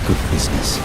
good business.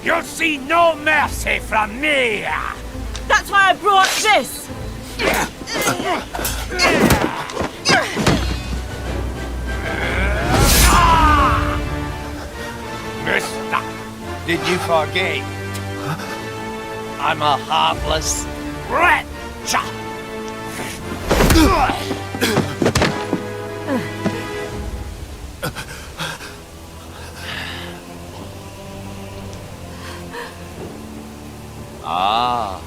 You'll see no mercy from me! That's why I brought this! Mister, did you forget? I'm a heartless wretch! Ah,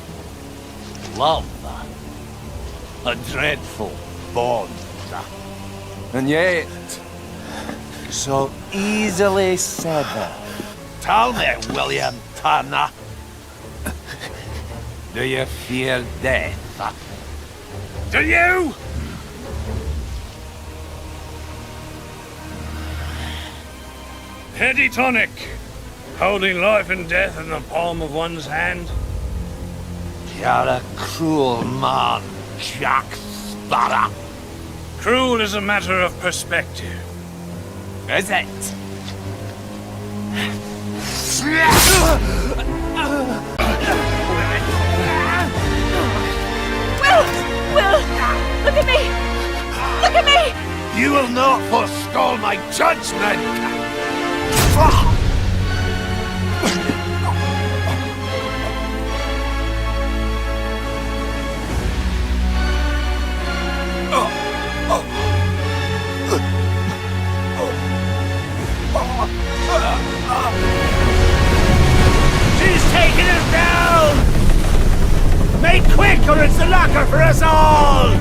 love. A dreadful bond. And yet, so easily severed. Tell me, William Turner, do you fear death? Do you? Heady tonic. Holding life and death in the palm of one's hand. You're a cruel man, Jack Sparrow. Cruel is a matter of perspective. Is it? Will! Look at me! Look at me! You will not forestall my judgment! She's taking us down! Make quick or it's the locker for us all!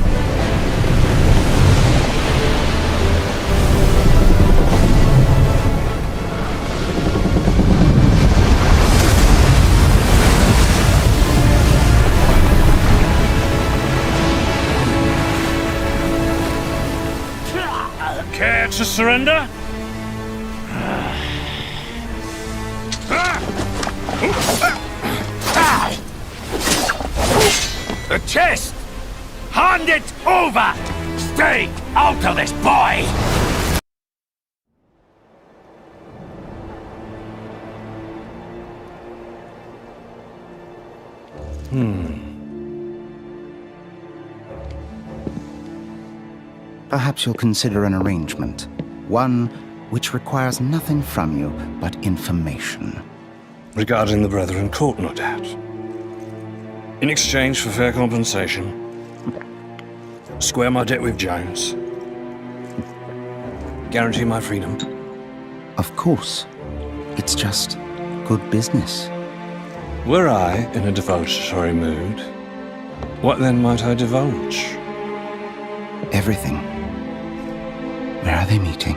Care to surrender? The chest! Hand it over! Stay out of this, boy! Perhaps you'll consider an arrangement. One which requires nothing from you but information. Regarding the Brethren Court, no doubt. In exchange for fair compensation, square my debt with Jones, guarantee my freedom. Of course. It's just good business. Were I in a divulgatory mood, what then might I divulge? Everything. Where are they meeting?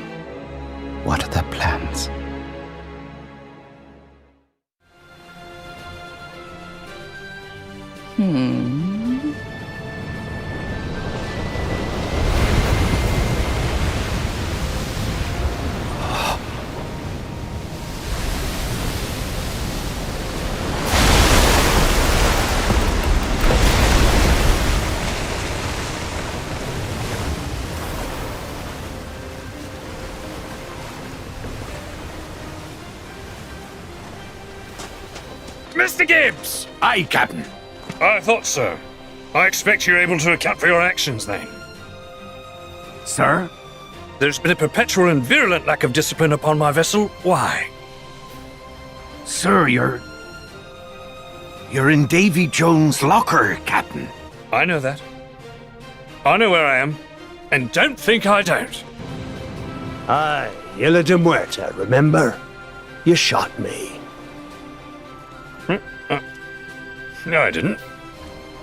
What are their plans? Mr. Gibbs! Aye, Captain. I thought so. I expect you're able to account for your actions, then. Sir? There's been a perpetual and virulent lack of discipline upon my vessel. Why? Sir, you're in Davy Jones' locker, Captain. I know that. I know where I am. And don't think I don't. Aye, Isla de Muerta, remember? You shot me. No, I didn't.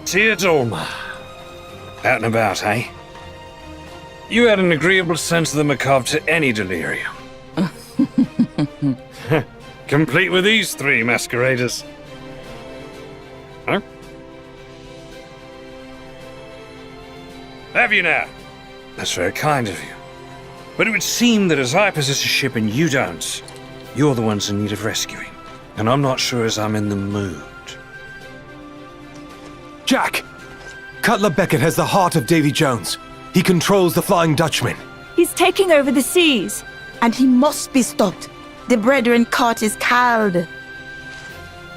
Tia Dolma. Out and about, eh? You had an agreeable sense of the macabre to any delirium. Complete with these three masqueraders. Huh? Have you now? That's very kind of you. But it would seem that as I possess a ship and you don't, you're the ones in need of rescuing. And I'm not sure as I'm in the mood. Jack! Cutler Beckett has the heart of Davy Jones. He controls the Flying Dutchman. He's taking over the seas. And he must be stopped. The brethren caught his cowed.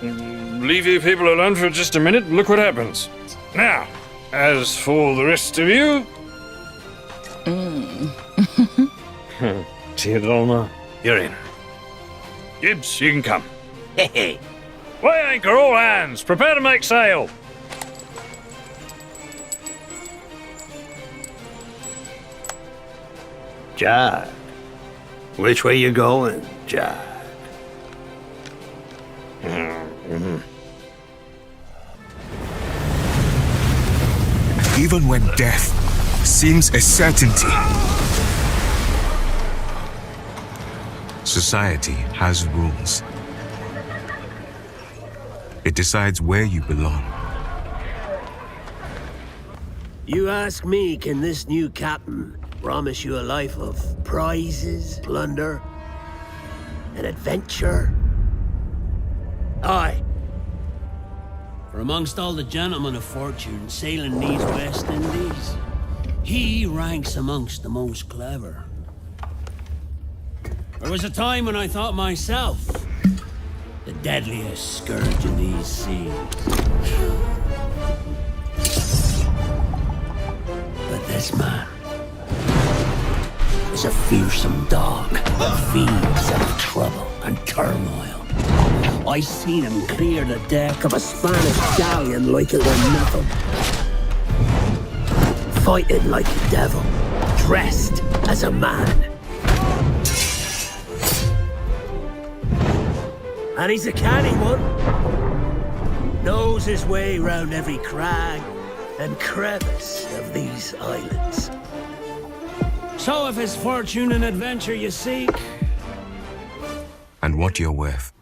Leave you people alone for just a minute, look what happens. Now, as for the rest of you... Teodolma, you're in. Gibbs, you can come. Hey, Weigh anchor, all hands! Prepare to make sail! Jack. Which way you going, Jack? Even when death seems a certainty, society has rules. It decides where you belong. You ask me, can this new captain promise you a life of prizes, plunder, and adventure? Aye. For amongst all the gentlemen of fortune sailing these West Indies, he ranks amongst the most clever. There was a time when I thought myself the deadliest scourge in these seas. But this man is a fearsome dog that feeds on trouble and turmoil. I seen him clear the deck of a Spanish galleon like it were nothing. Fighting like a devil, dressed as a man. And he's a canny one. Knows his way round every crag and crevice of these islands. So if it's fortune and adventure you seek, And what you're worth.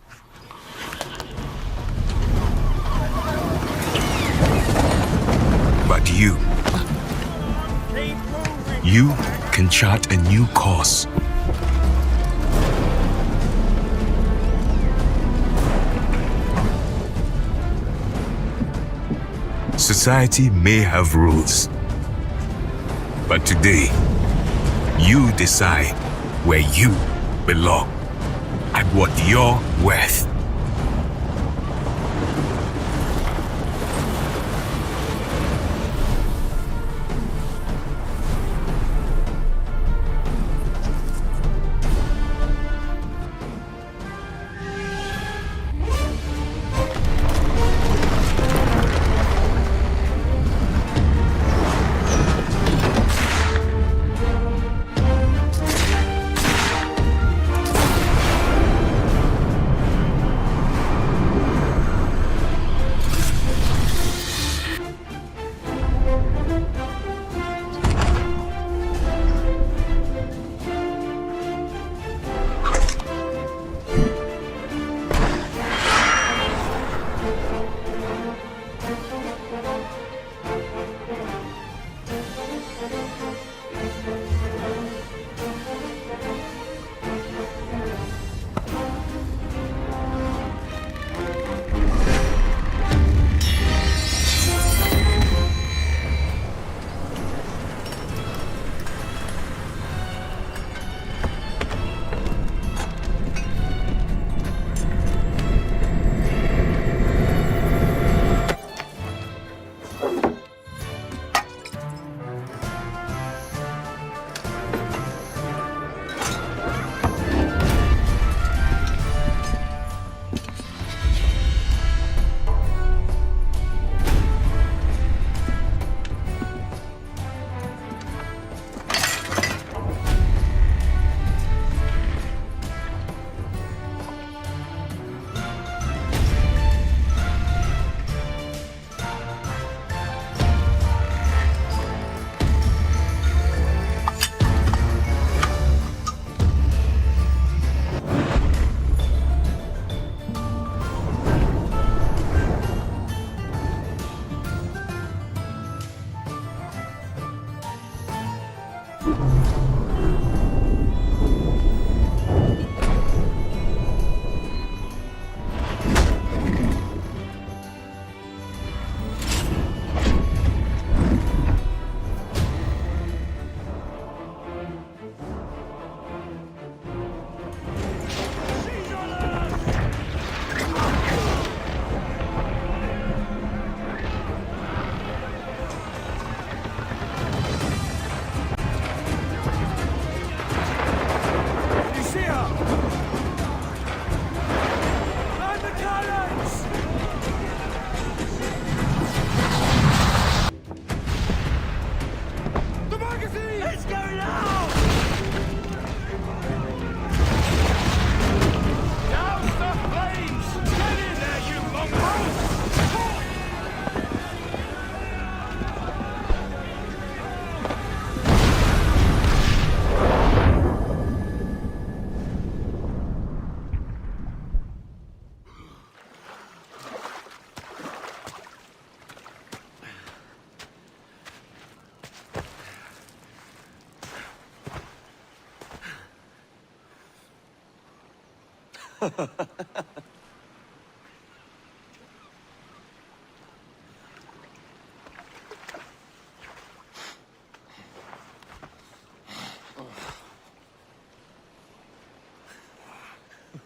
But you can chart a new course. Society may have rules, but today, you decide where you belong and what you're worth.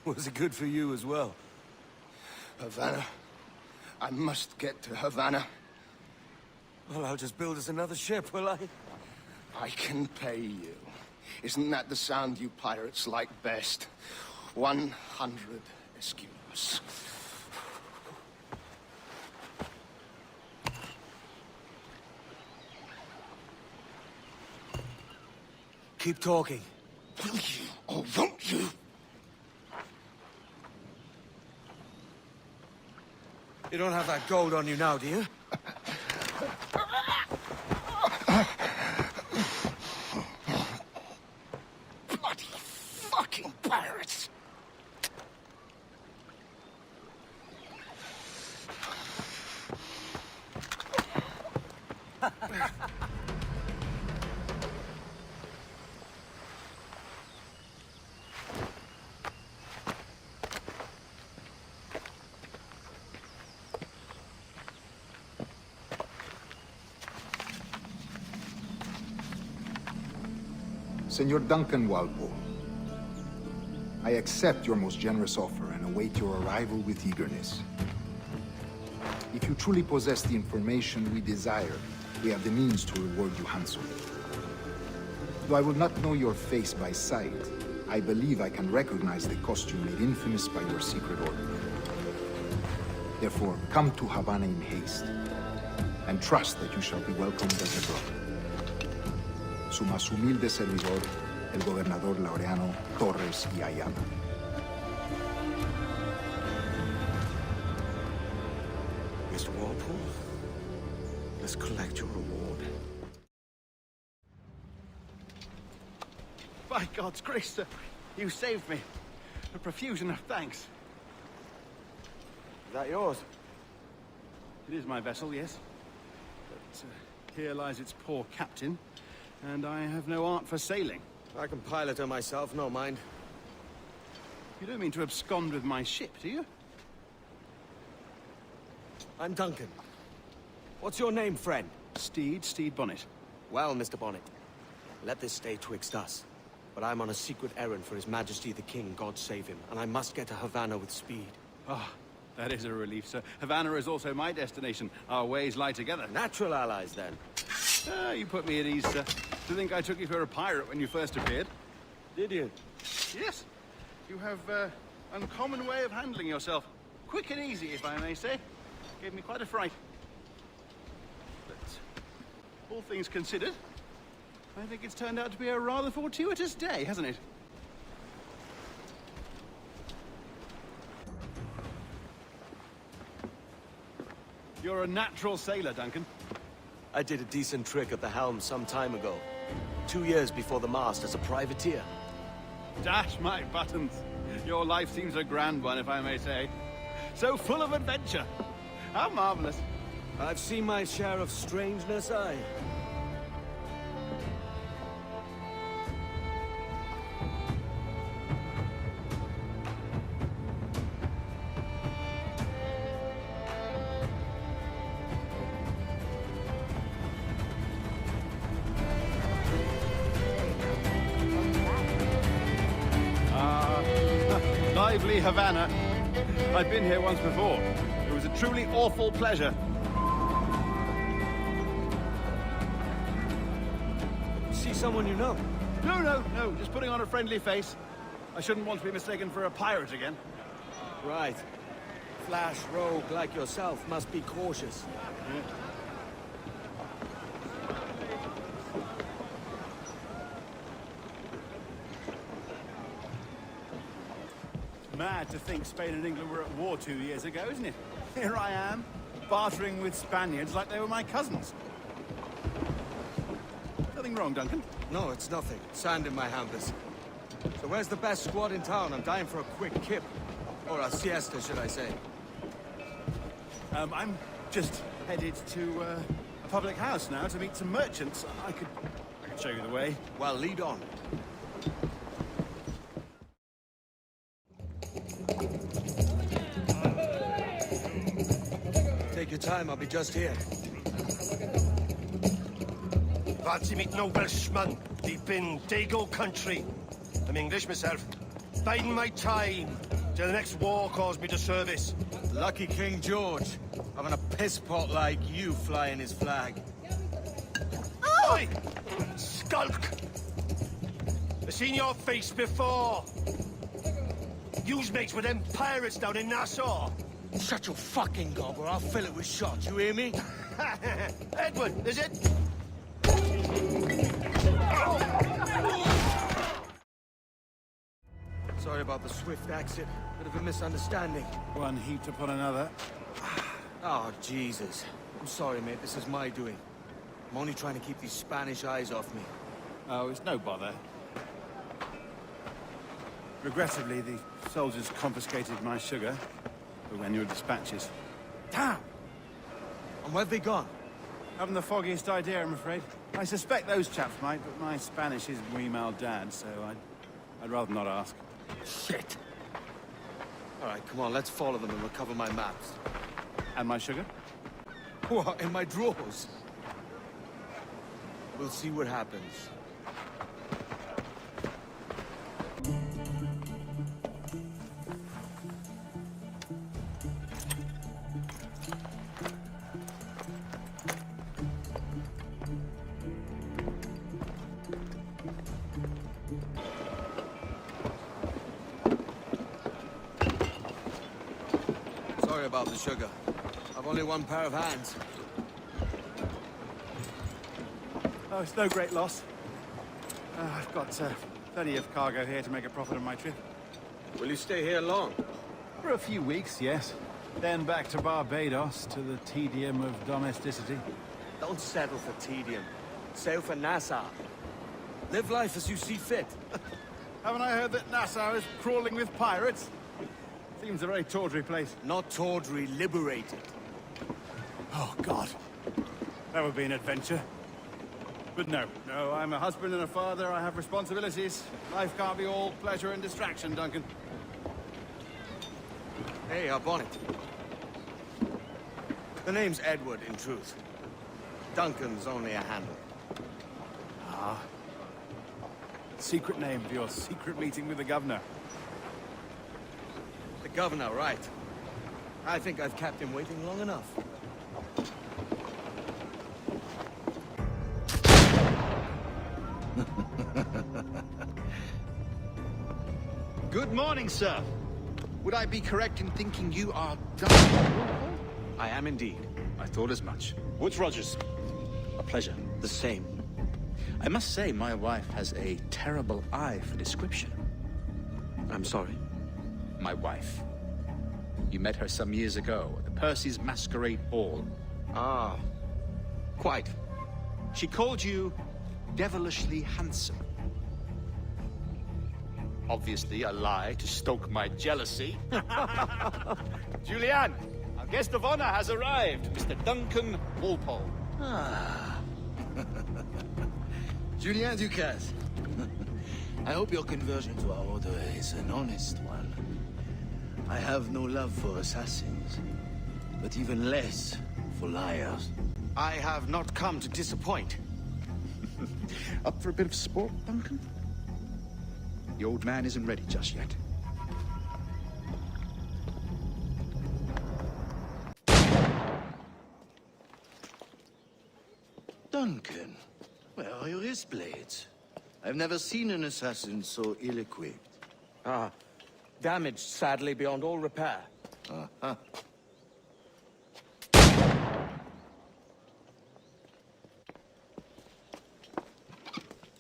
Was it good for you as well? Havana. I must get to Havana. Well, I'll just build us another ship, will I? I can pay you. Isn't that the sound you pirates like best? 100 escudos. Keep talking. Will you or won't you? You don't have that gold on you now, do you? Bloody fucking pirates! Senor Duncan Walpole, I accept your most generous offer and await your arrival with eagerness. If you truly possess the information we desire, we have the means to reward you handsomely. Though I will not know your face by sight, I believe I can recognize the costume made infamous by your secret order. Therefore, come to Havana in haste, and trust that you shall be welcomed as a brother. Su más humilde servidor, el gobernador Laureano Torres y Ayala. Mr. Walpole, let's collect your reward. By God's grace, sir, you saved me. A profusion of thanks. Is that yours? It is my vessel, yes. But here lies its poor captain, and I have no art for sailing. I can pilot her myself, no mind. You don't mean to abscond with my ship, do you? I'm Duncan. What's your name, friend? Steed Bonnet. Well, Mr. Bonnet, let this stay twixt us. But I'm on a secret errand for His Majesty the King, God save him, and I must get to Havana with speed. Ah, that is a relief, sir. Havana is also my destination. Our ways lie together. Natural allies, then. Ah, you put me at ease, sir. To think I took you for a pirate when you first appeared. Did you? Yes. You have uncommon way of handling yourself. Quick and easy, if I may say. Gave me quite a fright. But all things considered, I think it's turned out to be a rather fortuitous day, hasn't it? You're a natural sailor, Duncan. I did a decent trick at the helm some time ago. 2 years before the mast as a privateer. Dash my buttons. Your life seems a grand one, if I may say. So full of adventure. How marvelous. I've seen my share of strangeness, aye. Lively Havana. I've been here once before. It was a truly awful pleasure. See someone you know? No. Just putting on a friendly face. I shouldn't want to be mistaken for a pirate again. Right. Flash rogue like yourself must be cautious. Yeah. Mad to think Spain and England were at war 2 years ago, isn't it? Here I am, bartering with Spaniards like they were my cousins. Nothing wrong, Duncan? No, it's nothing. Sand in my hampers. So where's the best squad in town? I'm dying for a quick kip. Or a siesta, should I say. I'm just headed to a public house now to meet some merchants. I could show you the way. Well, lead on. Take your time, I'll be just here. Fancy meeting no Welshman deep in Dago country. I'm English myself. Biding my time till the next war calls me to service. Lucky King George, having a piss pot like you flying his flag. Oi! Skulk! I've seen your face before. You's mates with them pirates down in Nassau. Shut your fucking gob or I'll fill it with shot, you hear me? Edward, is it? Sorry about the swift exit. Bit of a misunderstanding. One heaped upon another. Oh, Jesus. I'm sorry, mate. This is my doing. I'm only trying to keep these Spanish eyes off me. Oh, it's no bother. Regrettably, the soldiers confiscated my sugar for annual dispatches. Damn! And where've they gone? Haven't the foggiest idea, I'm afraid. I suspect those chaps might, but my Spanish is wee mal dad, so I'd rather not ask. Shit! Alright, come on, let's follow them and recover my maps. And my sugar? What, in my drawers? We'll see what happens. Sorry about the sugar. I've only one pair of hands. Oh, it's no great loss. I've got plenty of cargo here to make a profit on my trip. Will you stay here long? For a few weeks, yes. Then back to Barbados, to the tedium of domesticity. Don't settle for tedium. Sail for Nassau. Live life as you see fit. Haven't I heard that Nassau is crawling with pirates? Seems a very tawdry place. Not tawdry, liberated. Oh, God. That would be an adventure. But no, I'm a husband and a father. I have responsibilities. Life can't be all pleasure and distraction, Duncan. Hey, up on it. The name's Edward, in truth. Duncan's only a handle. Ah. Secret name for your secret meeting with the governor. The governor, right. I think I've kept him waiting long enough. Good morning, sir. Would I be correct in thinking you are Duncan? I am indeed. I thought as much. Woods Rogers. A pleasure. The same. I must say, my wife has a terrible eye for description. I'm sorry. My wife. You met her some years ago at the Percy's Masquerade Ball. Ah, quite. She called you devilishly handsome. Obviously a lie to stoke my jealousy. Julianne, our guest of honor has arrived, Mr. Duncan Walpole. Ah. Julien Ducasse. I hope your conversion to our order is an honest one. I have no love for assassins, but even less for liars. I have not come to disappoint. Up for a bit of sport, Duncan? The old man isn't ready just yet. Duncan, where are your wrist blades? I've never seen an assassin so ill-equipped. Ah, damaged, sadly, beyond all repair. Uh-huh.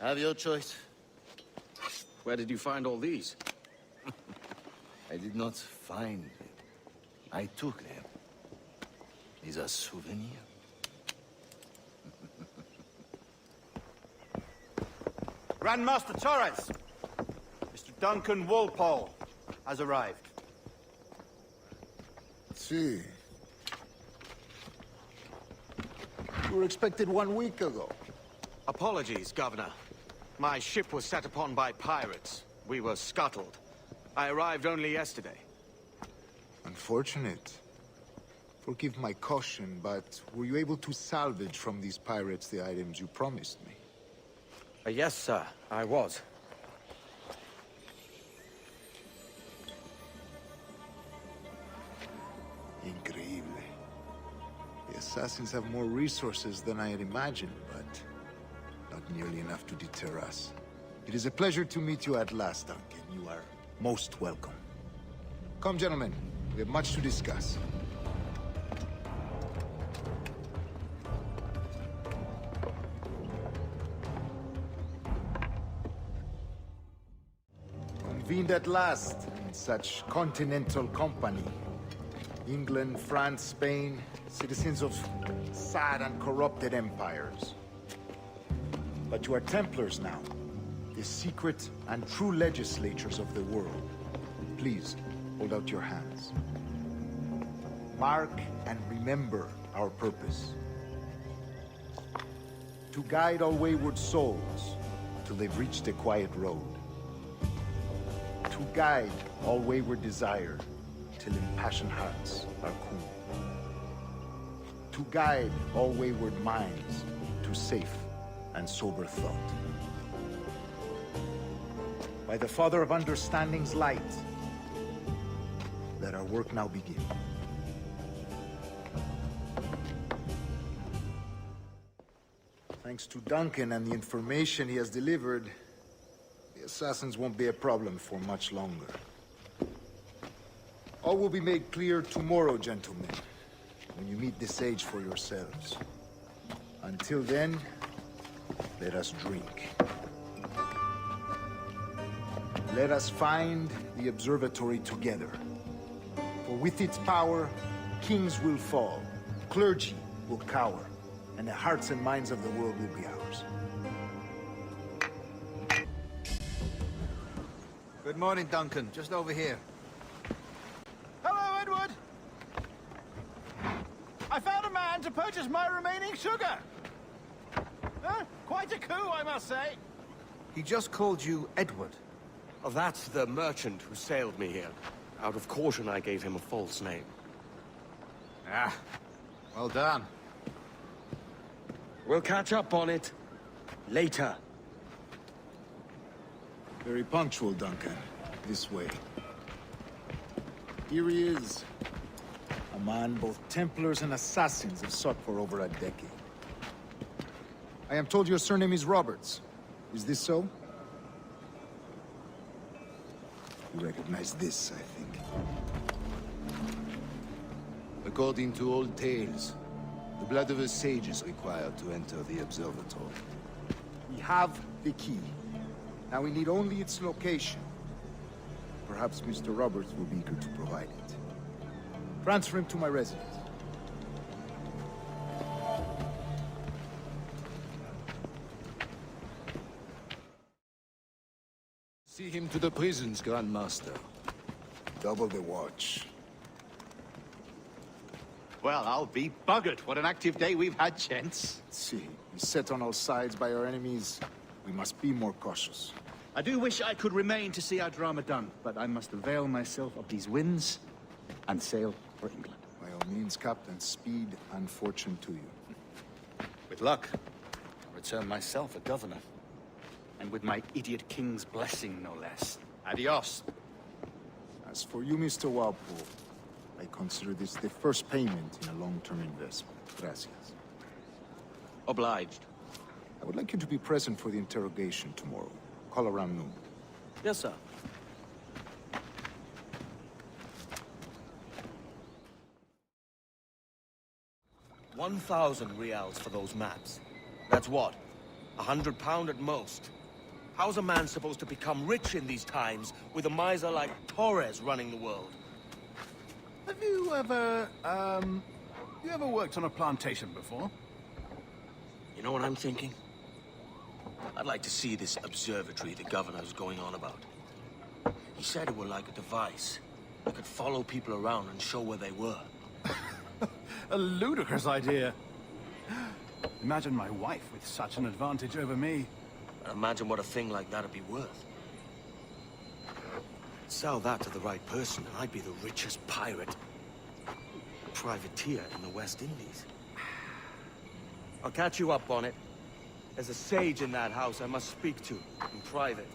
Have your choice. Where did you find all these? I did not find them. I took them. These are souvenirs. Grandmaster Torres! Mr. Duncan Walpole has arrived. See. You were expected 1 week ago. Apologies, Governor. My ship was set upon by pirates. We were scuttled. I arrived only yesterday. Unfortunate. Forgive my caution, but were you able to salvage from these pirates the items you promised me? Yes, sir, I was. Increíble. The assassins have more resources than I had imagined, but not nearly enough to deter us. It is a pleasure to meet you at last, Duncan. You are most welcome. Come, gentlemen. We have much to discuss. Convened at last in such continental company. England, France, Spain, citizens of sad and corrupted empires. But you are Templars now, the secret and true legislators of the world. Please, hold out your hands. Mark and remember our purpose. To guide all wayward souls till they've reached a quiet road. To guide all wayward desire till impassioned hearts are cool. To guide all wayward minds to safe and sober thought. By the Father of Understanding's light, let our work now begin. Thanks to Duncan and the information he has delivered, the assassins won't be a problem for much longer. All will be made clear tomorrow, gentlemen, when you meet the sage for yourselves. Until then, let us drink. Let us find the observatory together. For with its power, kings will fall, clergy will cower, and the hearts and minds of the world will be ours. Good morning, Duncan. Just over here. Hello, Edward! I found a man to purchase my remaining sugar! Huh? Quite a coup, I must say. He just called you Edward. Oh, that's the merchant who sailed me here. Out of caution, I gave him a false name. Ah, well done. We'll catch up on it later. Very punctual, Duncan. This way. Here he is. A man both Templars and Assassins have sought for over a decade. I am told your surname is Roberts. Is this so? You recognize this, I think. According to old tales, the blood of a sage is required to enter the observatory. We have the key. Now we need only its location. Perhaps Mr. Roberts will be eager to provide it. Transfer him to my residence. See him to the prisons, Grand Master. Double the watch. Well, I'll be buggered. What an active day we've had, gents. Let's see. Beset on all sides by our enemies, we must be more cautious. I do wish I could remain to see our drama done, but I must avail myself of these winds and sail for England. By all means, Captain, speed and fortune to you. With luck, I'll return myself a governor. And with my idiot king's blessing, no less. Adios. As for you, Mr. Walpole, I consider this the first payment in a long-term investment. Gracias. Obliged. I would like you to be present for the interrogation tomorrow. Call around noon. Yes, sir. £1,000 reals for those maps. That's what? £100 at most. How's a man supposed to become rich in these times with a miser like Torres running the world? Have you ever, worked on a plantation before? You know what I'm thinking? I'd like to see this observatory the governor's going on about. He said it were like a device. I could follow people around and show where they were. A ludicrous idea. Imagine my wife with such an advantage over me. Imagine what a thing like that'd be worth. Sell that to the right person, and I'd be the richest pirate privateer in the West Indies. I'll catch you up on it. There's a sage in that house I must speak to, in private.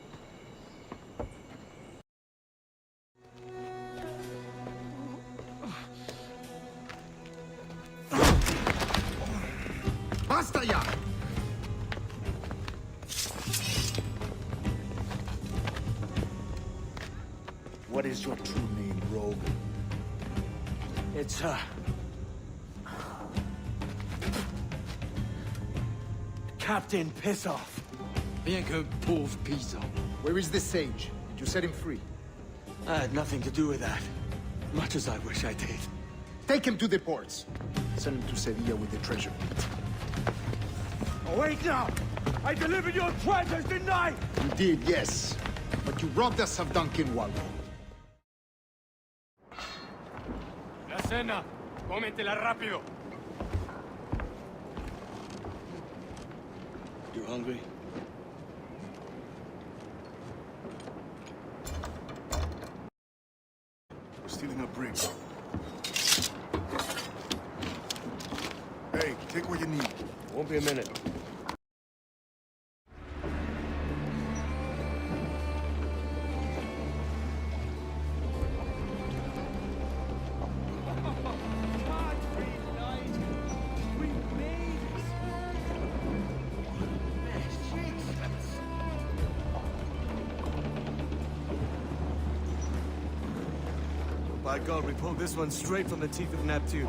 Basta ya! What is your true name, rogue? It's, Captain Piss Off. Bien que pauvre paysan. Where is the sage? Did you set him free? I had nothing to do with that. Much as I wish I did. Take him to the ports. Send him to Sevilla with the treasure. Awake now! I delivered your treasures, didn't I? You did, yes. But you robbed us of Duncan Walpo. La cena. Cómetela rápido. You hungry? We're stealing a brig. Hey, take what you need. Won't be a minute. By God, we pulled this one straight from the teeth of Neptune.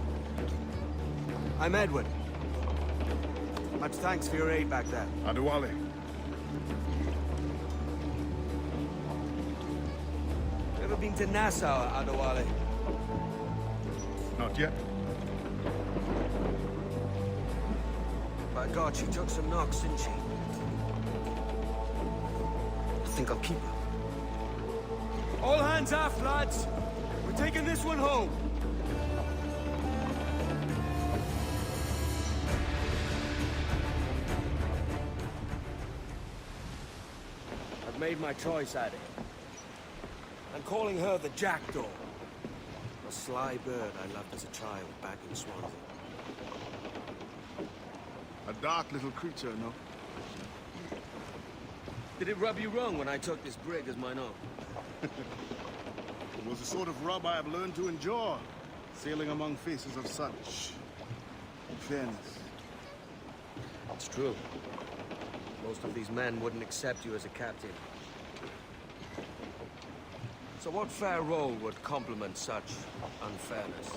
I'm Edward. Much thanks for your aid back there. Adewale. Ever been to Nassau, Adewale? Not yet. By God, she took some knocks, didn't she? I think I'll keep her. All hands aft, lads! We're taking this one home! I've made my choice, Addy. I'm calling her the Jackdaw. A sly bird I loved as a child back in Swansea. A dark little creature, no? Did it rub you wrong when I took this brig as mine own? It was the sort of rub I have learned to endure, sailing among faces of such fairness. It's true. Most of these men wouldn't accept you as a captain. So what fair role would complement such unfairness?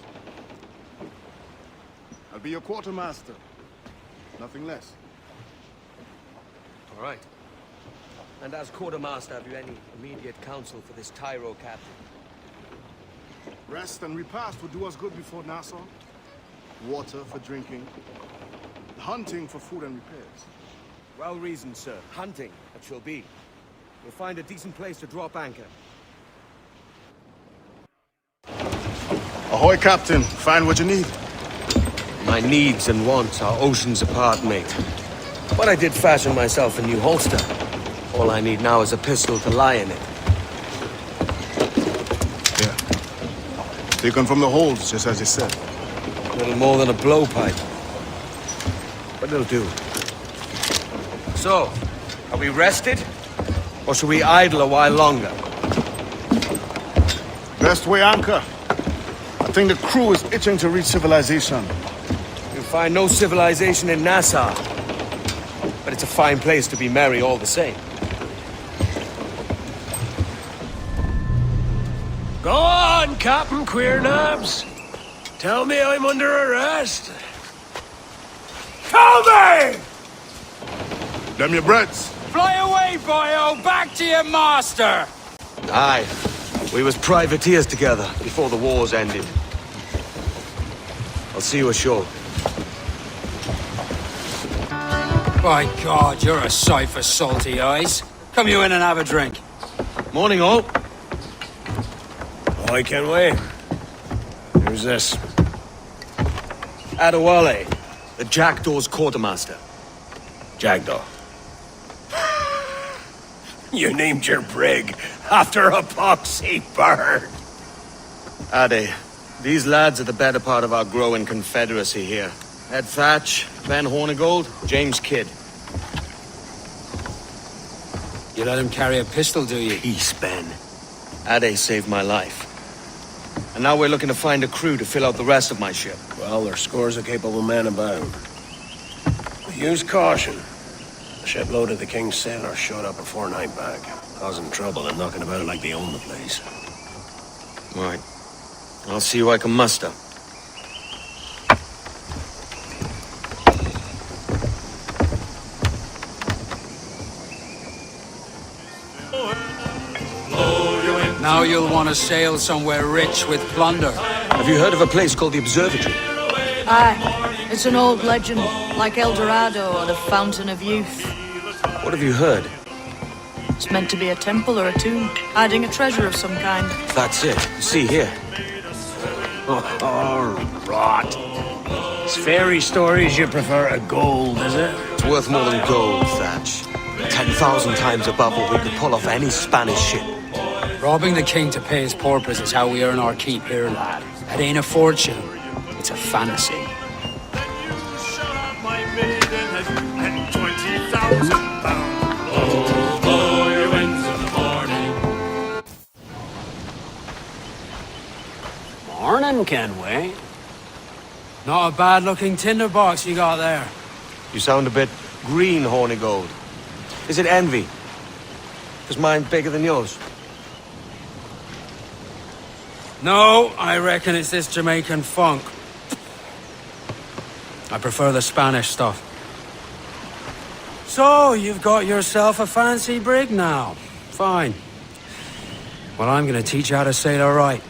I'll be your quartermaster. Nothing less. All right. And as quartermaster, have you any immediate counsel for this Tyro captain? Rest and repast would do us good before Nassau. Water for drinking. Hunting for food and repairs. Well reasoned, sir. Hunting, it shall be. We'll find a decent place to drop anchor. Ahoy, Captain. Find what you need. My needs and wants are oceans apart, mate. But I did fashion myself a new holster. All I need now is a pistol to lie in it. Yeah. Taken from the holds, just as you said. A little more than a blowpipe. But it'll do. So, are we rested? Or should we idle a while longer? Best way anchor. I think the crew is itching to reach civilization. You'll find no civilization in Nassau. But it's a fine place to be merry all the same. Go on, Captain Queernabs. Tell me I'm under arrest. Tell me! Them your breads. Fly away, boyo! Back to your master! Aye. We was privateers together before the wars ended. I'll see you ashore. By God, you're a sight for salty eyes. Come you in and have a drink. Morning, all. I can wait. Who's this? Adewale, the Jackdaw's quartermaster. Jackdaw. You named your brig after a poxy bird. Ade, These lads are the better part of our growing confederacy here. Ed Thatch, Ben Hornigold, James Kidd. You let him carry a pistol, do you? Peace, Ben. Ade saved my life. And now we're looking to find a crew to fill out the rest of my ship. Well, there's scores of capable men about. Use caution. The shipload of the King's sailors showed up a fortnight back, causing trouble and knocking about like they own the place. Right. I'll see who I can muster. Now you'll want to sail somewhere rich with plunder. Have you heard of a place called the Observatory? Aye. It's an old legend, like El Dorado or the Fountain of Youth. What have you heard? It's meant to be a temple or a tomb, hiding a treasure of some kind. That's it. See here. Oh, rot. It's fairy stories you prefer to gold, is it? It's worth more than gold, Thatch. 10,000 times above what we could pull off any Spanish ship. Robbing the king to pay his porpoise is how we earn our keep here, lad. It ain't a fortune. It's a fantasy. Morning, Kenway. Not a bad-looking tinderbox you got there. You sound a bit green, Hornigold. Is it envy? Because mine's bigger than yours. No, I reckon it's this Jamaican funk. I prefer the Spanish stuff. So, you've got yourself a fancy brig now. Fine. Well, I'm gonna teach you how to sail her right.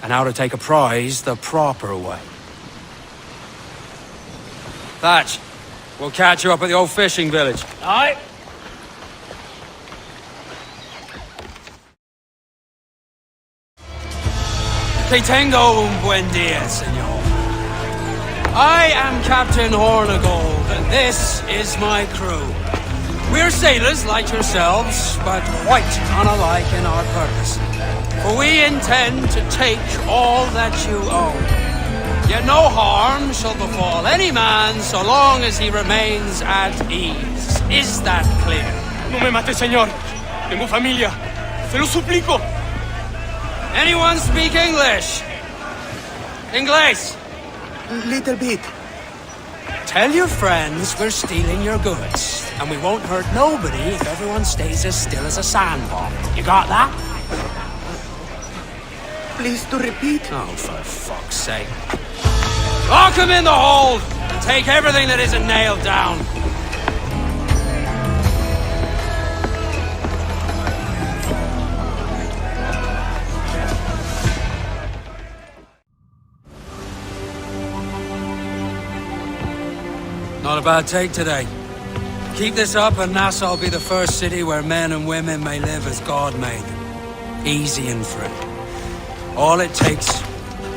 And how to take a prize the proper way. Thatch, we'll catch you up at the old fishing village. Aye. Que tengo un buen día, señor. I am Captain Hornigold, and this is my crew. We're sailors like yourselves, but quite unalike in our purpose. For we intend to take all that you own. Yet no harm shall befall any man so long as he remains at ease. Is that clear? No me mate, señor. Tengo familia. Se lo suplico. Anyone speak English? Inglés? Little bit. Tell your friends we're stealing your goods, and we won't hurt nobody if everyone stays as still as a sandbar. You got that? Please to repeat. Oh, for fuck's sake. Lock him in the hold, and take everything that isn't nailed down. Not a bad take today. Keep this up and Nassau will be the first city where men and women may live as God made them. Easy and free. All it takes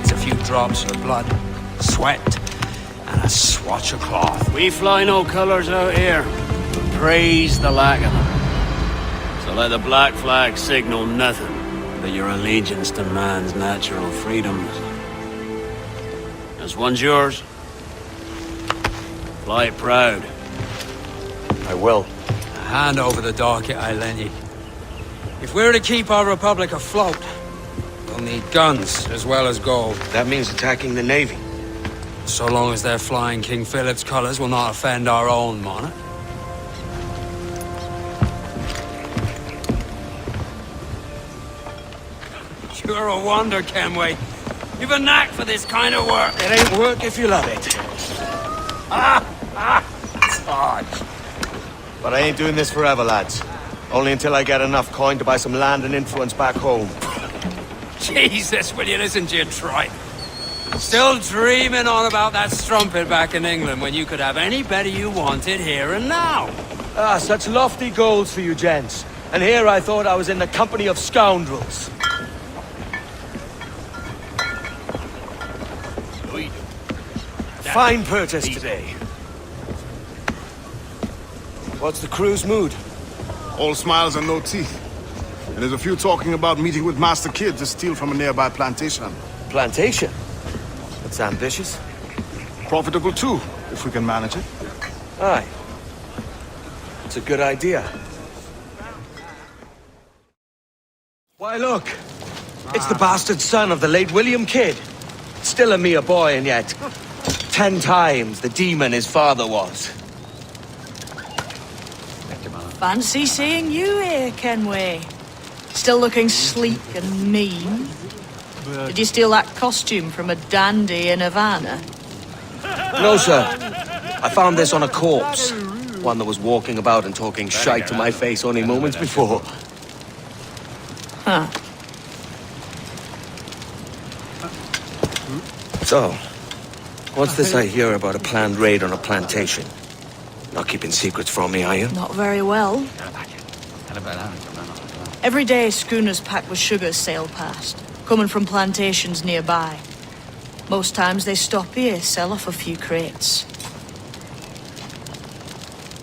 is a few drops of blood, sweat, and a swatch of cloth. We fly no colours out here. We praise the lack of them. So let the black flag signal nothing but your allegiance to man's natural freedoms. This one's yours. Fly it proud. I will. Hand over the docket I lent you. If we're to keep our republic afloat, we'll need guns as well as gold. That means attacking the Navy. So long as they're flying King Philip's colours will not offend our own monarch. You're a wonder, Kenway. You've a knack for this kind of work. It ain't work if you love it. It's hard. But I ain't doing this forever, lads. Only until I get enough coin to buy some land and influence back home. Jesus, will you listen to your tripe? Still dreaming on about that strumpet back in England when you could have any better you wanted here and now. Ah, such lofty goals for you gents. And here I thought I was in the company of scoundrels. Fine purchase today. What's the crew's mood? All smiles and no teeth. And there's a few talking about meeting with Master Kidd to steal from a nearby plantation. Plantation? That's ambitious. Profitable too, if we can manage it. Aye. It's a good idea. Why, look. It's the bastard son of the late William Kidd. Still a mere boy, and yet 10 times the demon his father was. Fancy seeing you here, Kenway. Still looking sleek and mean. Did you steal that costume from a dandy in Havana? No, sir. I found this on a corpse. One that was walking about and talking shite to my face only moments before. Huh. So, what's this I hear about a planned raid on a plantation? Not keeping secrets from me, are you? Not very well. Every day, schooners packed with sugar sail past, coming from plantations nearby. Most times they stop here, sell off a few crates.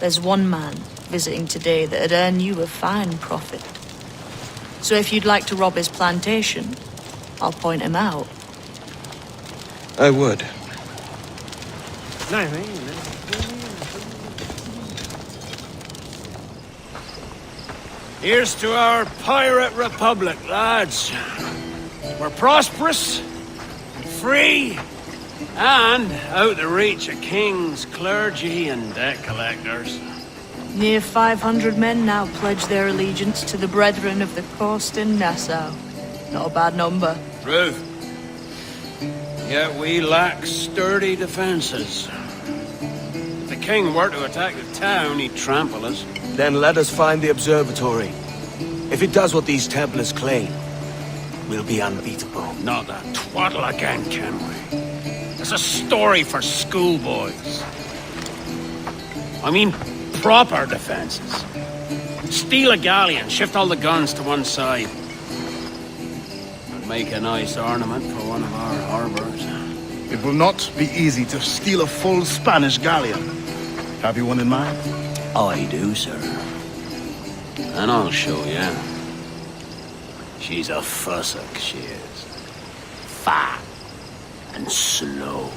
There's one man visiting today that'd earn you a fine profit. So if you'd like to rob his plantation, I'll point him out. I would. Here's to our pirate republic, lads. We're prosperous, free, and out of reach of kings, clergy, and debt collectors. Near 500 men now pledge their allegiance to the Brethren of the Coast in Nassau. Not a bad number. Truth. Yet we lack sturdy defenses. If the king were to attack the town, he'd trample us. Then let us find the observatory. If it does what these Templars claim, we'll be unbeatable. Not that twaddle again, Kenway. It's a story for schoolboys. I mean, proper defenses. Steal a galleon, shift all the guns to one side. And make a nice ornament for one of our harbors. It will not be easy to steal a full Spanish galleon. Have you one in mind? I do, sir. And I'll show you. She's a fussock, she is. Fat and slow.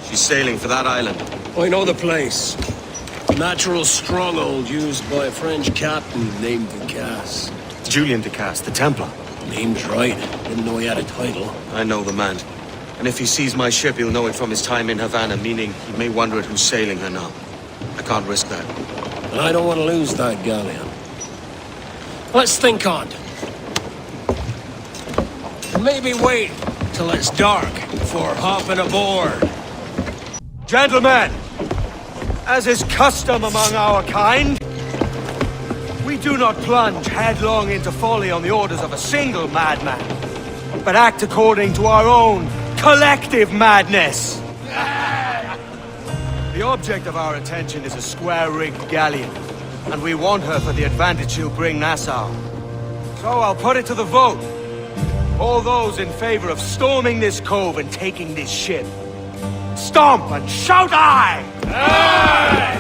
She's sailing for that island. I know the place. Natural stronghold used by a French captain named Ducasse. Julian Ducasse, the Templar. Name's right. Didn't know he had a title. I know the man. And if he sees my ship, he'll know it from his time in Havana, meaning he may wonder at who's sailing her now. I can't risk that. And I don't want to lose that galleon. Let's think on it. Maybe wait till it's dark before hopping aboard. Gentlemen, as is custom among our kind, we do not plunge headlong into folly on the orders of a single madman, but act according to our own collective madness. The object of our attention is a square-rigged galleon, and we want her for the advantage she'll bring Nassau. So I'll put it to the vote. All those in favor of storming this cove and taking this ship, stomp and shout aye! Aye!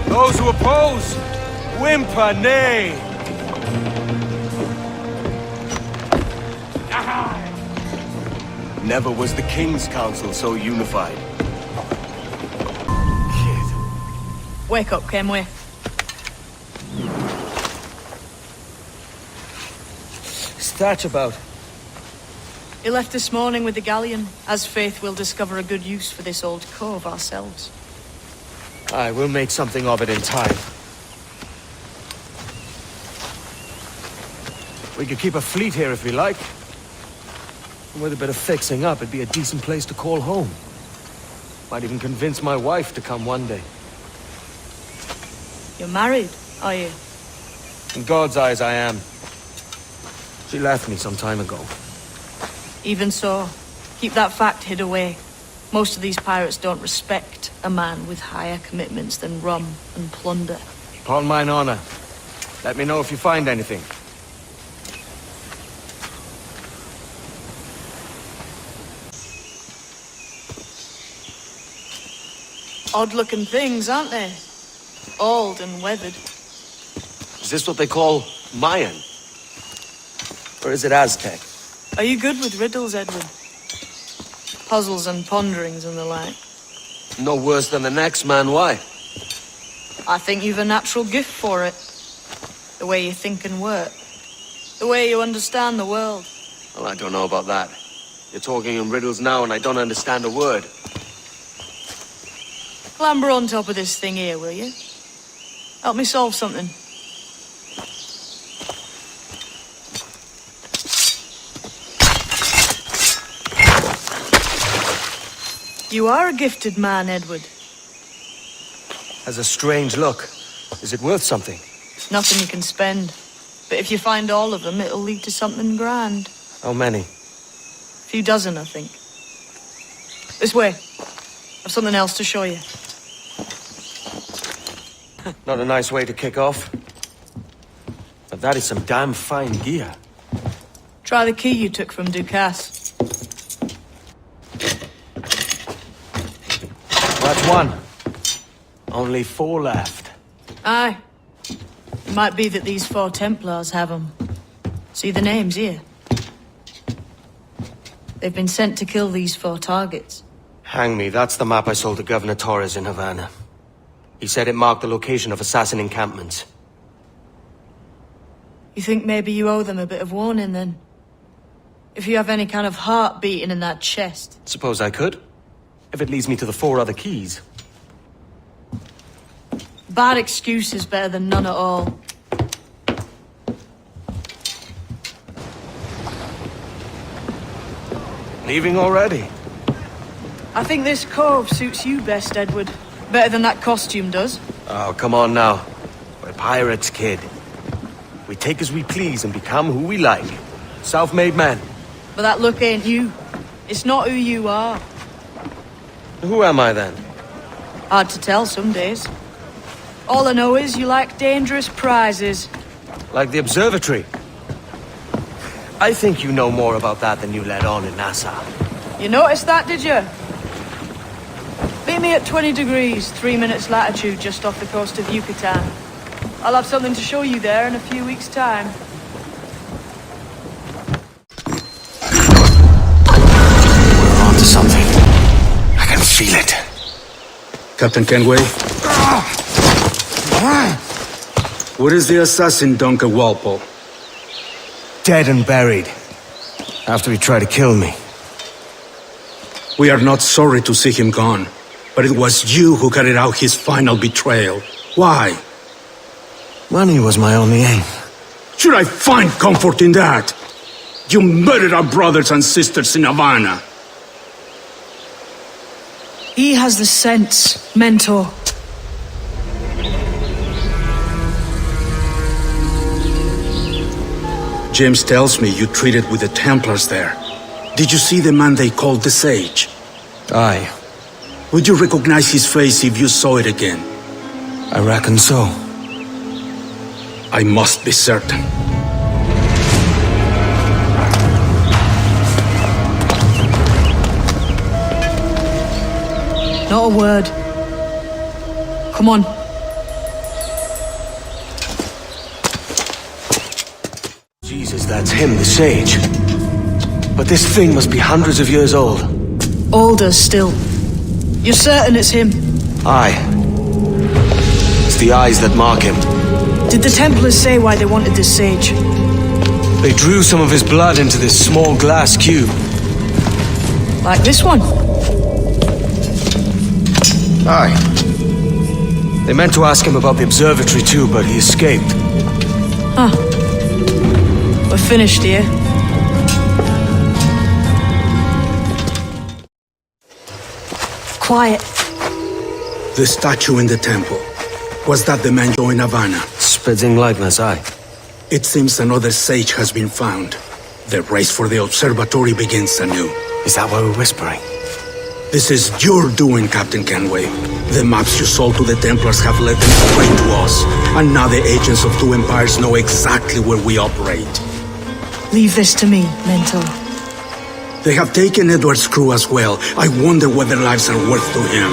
Those who oppose, whimper nay! Never was the King's Council so unified. Wake up, Kenway. What's that about? He left this morning with the galleon. As faith, we'll discover a good use for this old cove ourselves. Aye, we'll make something of it in time. We could keep a fleet here if we like. And with a bit of fixing up, it'd be a decent place to call home. Might even convince my wife to come one day. You're married, are you? In God's eyes, I am. She left me some time ago. Even so, keep that fact hid away. Most of these pirates don't respect a man with higher commitments than rum and plunder. Upon mine honor. Let me know if you find anything. Odd-looking things, aren't they? Old and weathered. Is this what they call Mayan? Or is it Aztec? Are you good with riddles, Edward? Puzzles and ponderings and the like? No worse than the next man, why? I think you've a natural gift for it. The way you think and work. The way you understand the world. Well, I don't know about that. You're talking in riddles now and I don't understand a word. Clamber on top of this thing here, will you? Help me solve something. You are a gifted man, Edward. Has a strange look. Is it worth something? Nothing you can spend. But if you find all of them, it'll lead to something grand. How many? A few dozen, I think. This way. I've something else to show you. Not a nice way to kick off. But that is some damn fine gear. Try the key you took from Ducasse. That's one. Only 4 left. Aye. It might be that these 4 Templars have them. See the names here? They've been sent to kill these 4 targets. Hang me, that's the map I sold to Governor Torres in Havana. He said it marked the location of assassin encampments. You think maybe you owe them a bit of warning, then? If you have any kind of heart beating in that chest. Suppose I could. If it leads me to the 4 other keys. Bad excuse is better than none at all. Leaving already? I think this cove suits you best, Edward. Better than that costume does. Oh, come on now. We're pirates, kid. We take as we please and become who we like. Self-made men. But that look ain't you. It's not who you are. Who am I then? Hard to tell some days. All I know is you like dangerous prizes. Like the observatory. I think you know more about that than you let on in Nassau. You noticed that, did you? Meet me at 20 degrees, 3 minutes latitude just off the coast of Yucatan. I'll have something to show you there in a few weeks' time. We're on to something. I can feel it. Captain Kenway? Where is the assassin, Duncan Walpole? Dead and buried. After he tried to kill me. We are not sorry to see him gone, but it was you who carried out his final betrayal. Why? Money was my only aim. Should I find comfort in that? You murdered our brothers and sisters in Havana. He has the sense, Mentor. James tells me you treated with the Templars there. Did you see the man they called the Sage? Aye. Would you recognize his face if you saw it again? I reckon so. I must be certain. Not a word. Come on. Jesus, that's him, the Sage. But this thing must be hundreds of years old. Older still. You're certain it's him? Aye. It's the eyes that mark him. Did the Templars say why they wanted this Sage? They drew some of his blood into this small glass cube. Like this one? Aye. They meant to ask him about the observatory too, but he escaped. Huh. We're finished here. Quiet. The statue in the temple. Was that the man you in Havana? Spitting likeness, aye. It seems another sage has been found. The race for the observatory begins anew. Is that why we're whispering? This is your doing, Captain Kenway. The maps you sold to the Templars have led them straight to us. And now the agents of 2 empires know exactly where we operate. Leave this to me, Mentor. They have taken Edward's crew as well. I wonder what their lives are worth to him.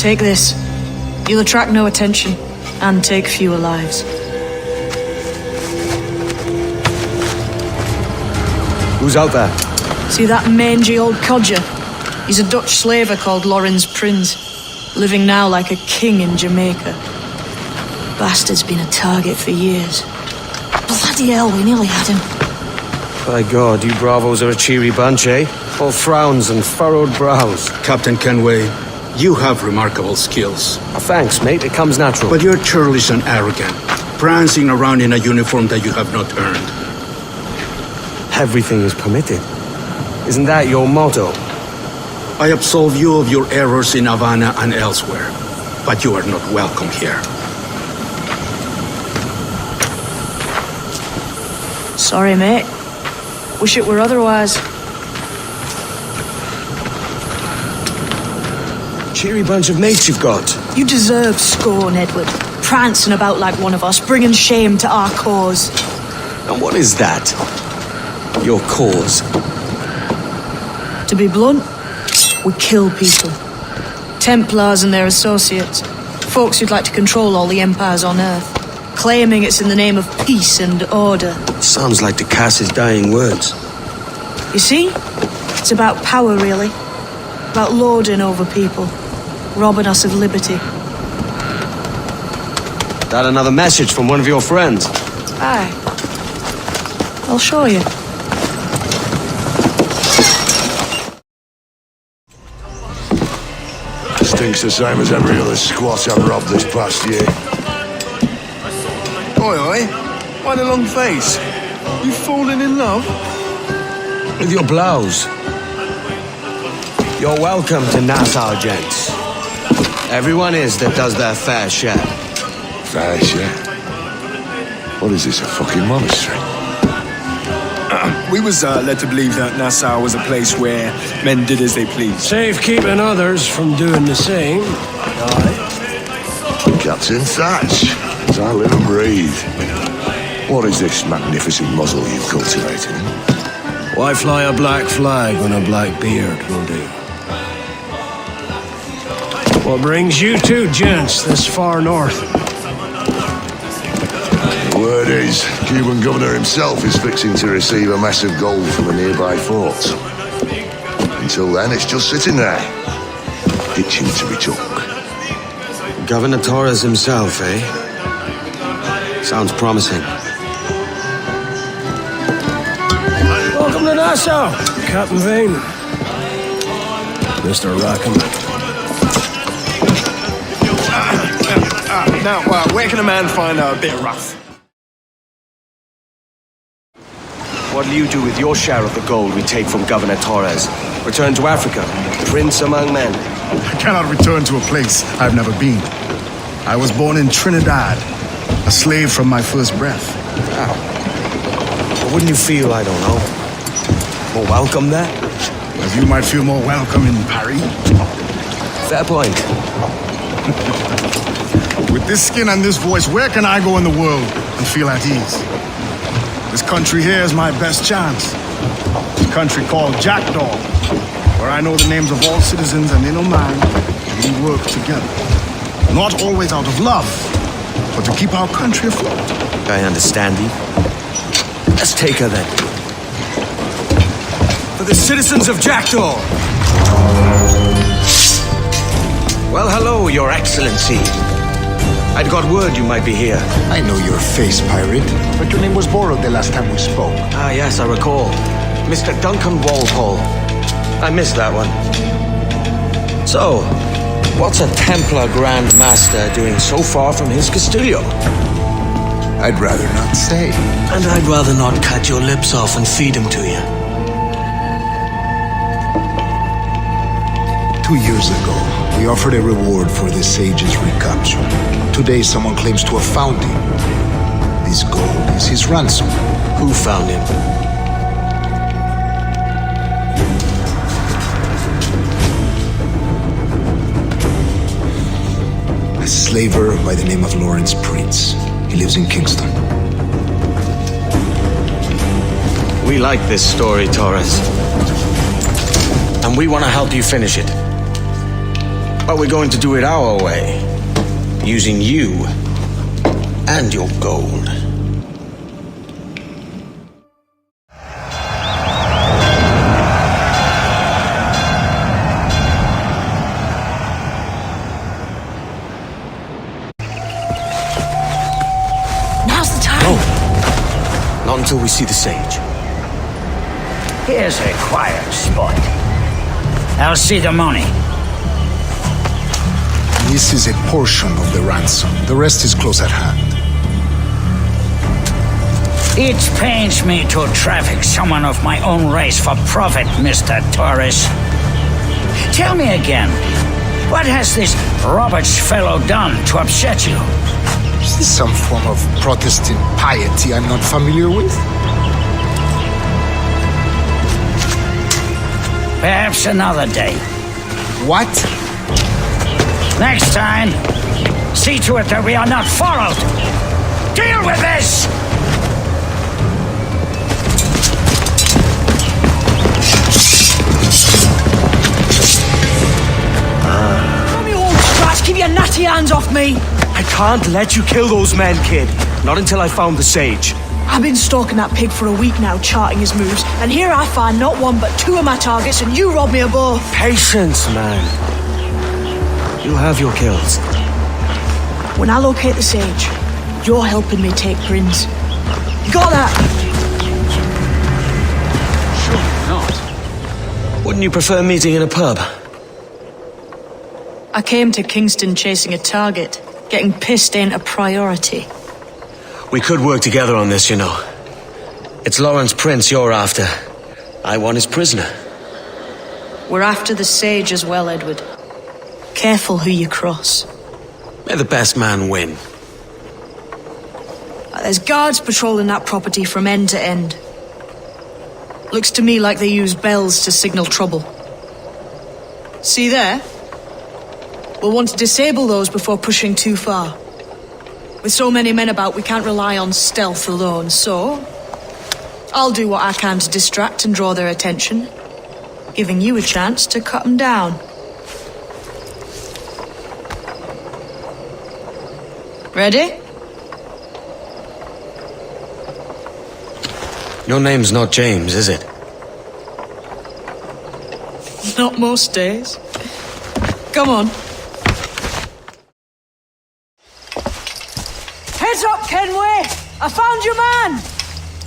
Take this. You'll attract no attention, and take fewer lives. Who's out there? See that mangy old codger? He's a Dutch slaver called Lawrence Prins, living now like a king in Jamaica. Bastard's been a target for years. Bloody hell, we nearly had him. By God, you bravos are a cheery bunch, eh? All frowns and furrowed brows. Captain Kenway, you have remarkable skills. Thanks, mate. It comes natural. But you're churlish and arrogant, prancing around in a uniform that you have not earned. Everything is permitted. Isn't that your motto? I absolve you of your errors in Havana and elsewhere, but you are not welcome here. Sorry, mate. Wish it were otherwise. Cheery bunch of mates you've got. You deserve scorn, Edward. Prancing about like one of us, bringing shame to our cause. And what is that? Your cause? To be blunt, we kill people. Templars and their associates. Folks who'd like to control all the empires on Earth. Claiming it's in the name of peace and order. Sounds like to cast his dying words. You see? It's about power, really. About lording over people. Robbing us of liberty. That another message from one of your friends? Aye. I'll show you. Stinks the same as every other squat I've robbed this past year. Oi, oi. Why the long face? You fallen in love? With your blouse. You're welcome to Nassau, gents. Everyone is that does their fair share. Fair share? What is this, a fucking monastery? We was led to believe that Nassau was a place where men did as they pleased. Safe keeping others from doing the same. Captain Thatch, as I live and breathe. What is this magnificent muzzle you've cultivated? Why fly a black flag when a black beard will do? What brings you two gents this far north? The word is, Cuban governor himself is fixing to receive a mess of gold from a nearby fort. Until then, it's just sitting there, itching to be took. Governor Torres himself, eh? Sounds promising. Welcome to Nassau, Captain Vane. Mr. Rackham. Now, where can a man find a bit rough? What'll you do with your share of the gold we take from Governor Torres? Return to Africa, prince among men. I cannot return to a place I've never been. I was born in Trinidad, a slave from my first breath. Wow. Wouldn't you feel, I don't know, more welcome there? As you might feel more welcome in Paris. Fair point. With this skin and this voice, where can I go in the world and feel at ease? This country here is my best chance. This country called Jackdaw, where I know the names of all citizens and they know mine, and we work together. Not always out of love, but to keep our country afloat. I understand you. Let's take her then. For the citizens of Jackdaw! Well, hello, Your Excellency. I'd got word you might be here. I know your face, pirate, but your name was borrowed the last time we spoke. Ah, yes, I recall. Mr. Duncan Walpole. I missed that one. So, what's a Templar Grand Master doing so far from his Castillo? I'd rather not say. And I'd rather not cut your lips off and feed him to you. 2 years ago, we offered a reward for the sage's recapture. Today, someone claims to have found him. This gold is his ransom. Who found him? A slaver by the name of Lawrence Prince. He lives in Kingston. We like this story, Torres. And we want to help you finish it. But we're going to do it our way, using you and your gold. Now's the time. No. Not until we see the sage. Here's a quiet spot. I'll see the money. This is a portion of the ransom. The rest is close at hand. It pains me to traffic someone of my own race for profit, Mr. Torres. Tell me again, what has this Roberts fellow done to upset you? Is this some form of Protestant piety I'm not familiar with? Perhaps another day. What? Next time, see to it that we are not followed. Deal with this! Come you old scratch, keep your natty hands off me! I can't let you kill those men, kid. Not until I found the sage. I've been stalking that pig for a week now, charting his moves, and here I find not one but two of my targets, and you rob me of both. Patience, man. You'll have your kills. When I locate the sage, you're helping me take Prince. You got that? Sure not. Wouldn't you prefer meeting in a pub? I came to Kingston chasing a target. Getting pissed ain't a priority. We could work together on this, you know. It's Lawrence Prince you're after. I want his prisoner. We're after the sage as well, Edward. Careful who you cross. May the best man win. There's guards patrolling that property from end to end. Looks to me like they use bells to signal trouble. See there? We'll want to disable those before pushing too far. With so many men about, we can't rely on stealth alone, so I'll do what I can to distract and draw their attention, giving you a chance to cut them down. Ready? Your name's not James, is it? Not most days. Come on. Heads up, Kenway! I found your man!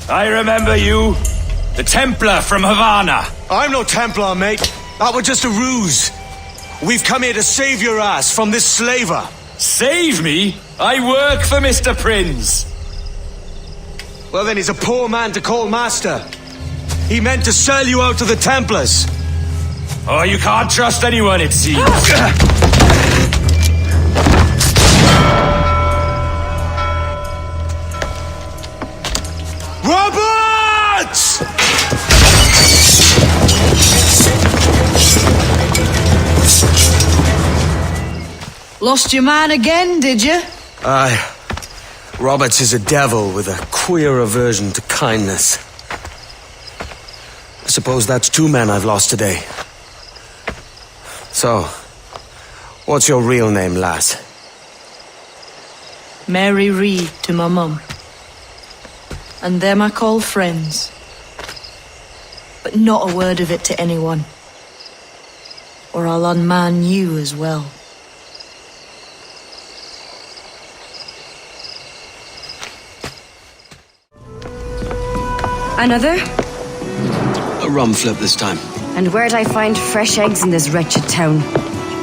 I remember you. The Templar from Havana. I'm no Templar, mate. That was just a ruse. We've come here to save your ass from this slaver. Save me? I work for Mr. Prince. Well, then he's a poor man to call master. He meant to sell you out to the Templars. Oh, you can't trust anyone, it seems. Roberts! Lost your man again, did you? Aye. Roberts is a devil with a queer aversion to kindness. I suppose that's two men I've lost today. So, what's your real name, lass? Mary Reed to my mum. And them I call friends. But not a word of it to anyone. Or I'll unman you as well. Another? A rum flip this time. And where'd I find fresh eggs in this wretched town?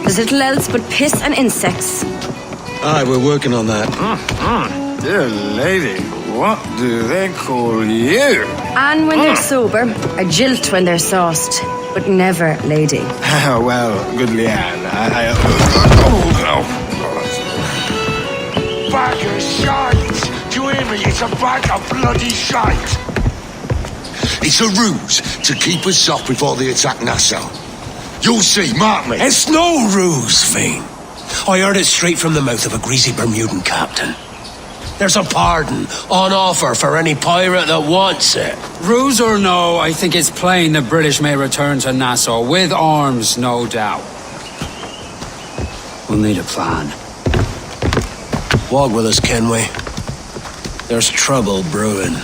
There's little else but piss and insects. Aye, we're working on that. Dear lady, what do they call you? And when they're sober, a jilt when they're sauced, but never lady. Well, good Leanne, Bag of shite! Do you hear me? It's a bag of bloody shite! It's a ruse to keep us soft before they attack Nassau. You'll see, mark me. It's no ruse, Fiend. I heard it straight from the mouth of a greasy Bermudan captain. There's a pardon on offer for any pirate that wants it. Ruse or no, I think it's plain the British may return to Nassau with arms, no doubt. We'll need a plan. Walk with us, Kenway. There's trouble brewing.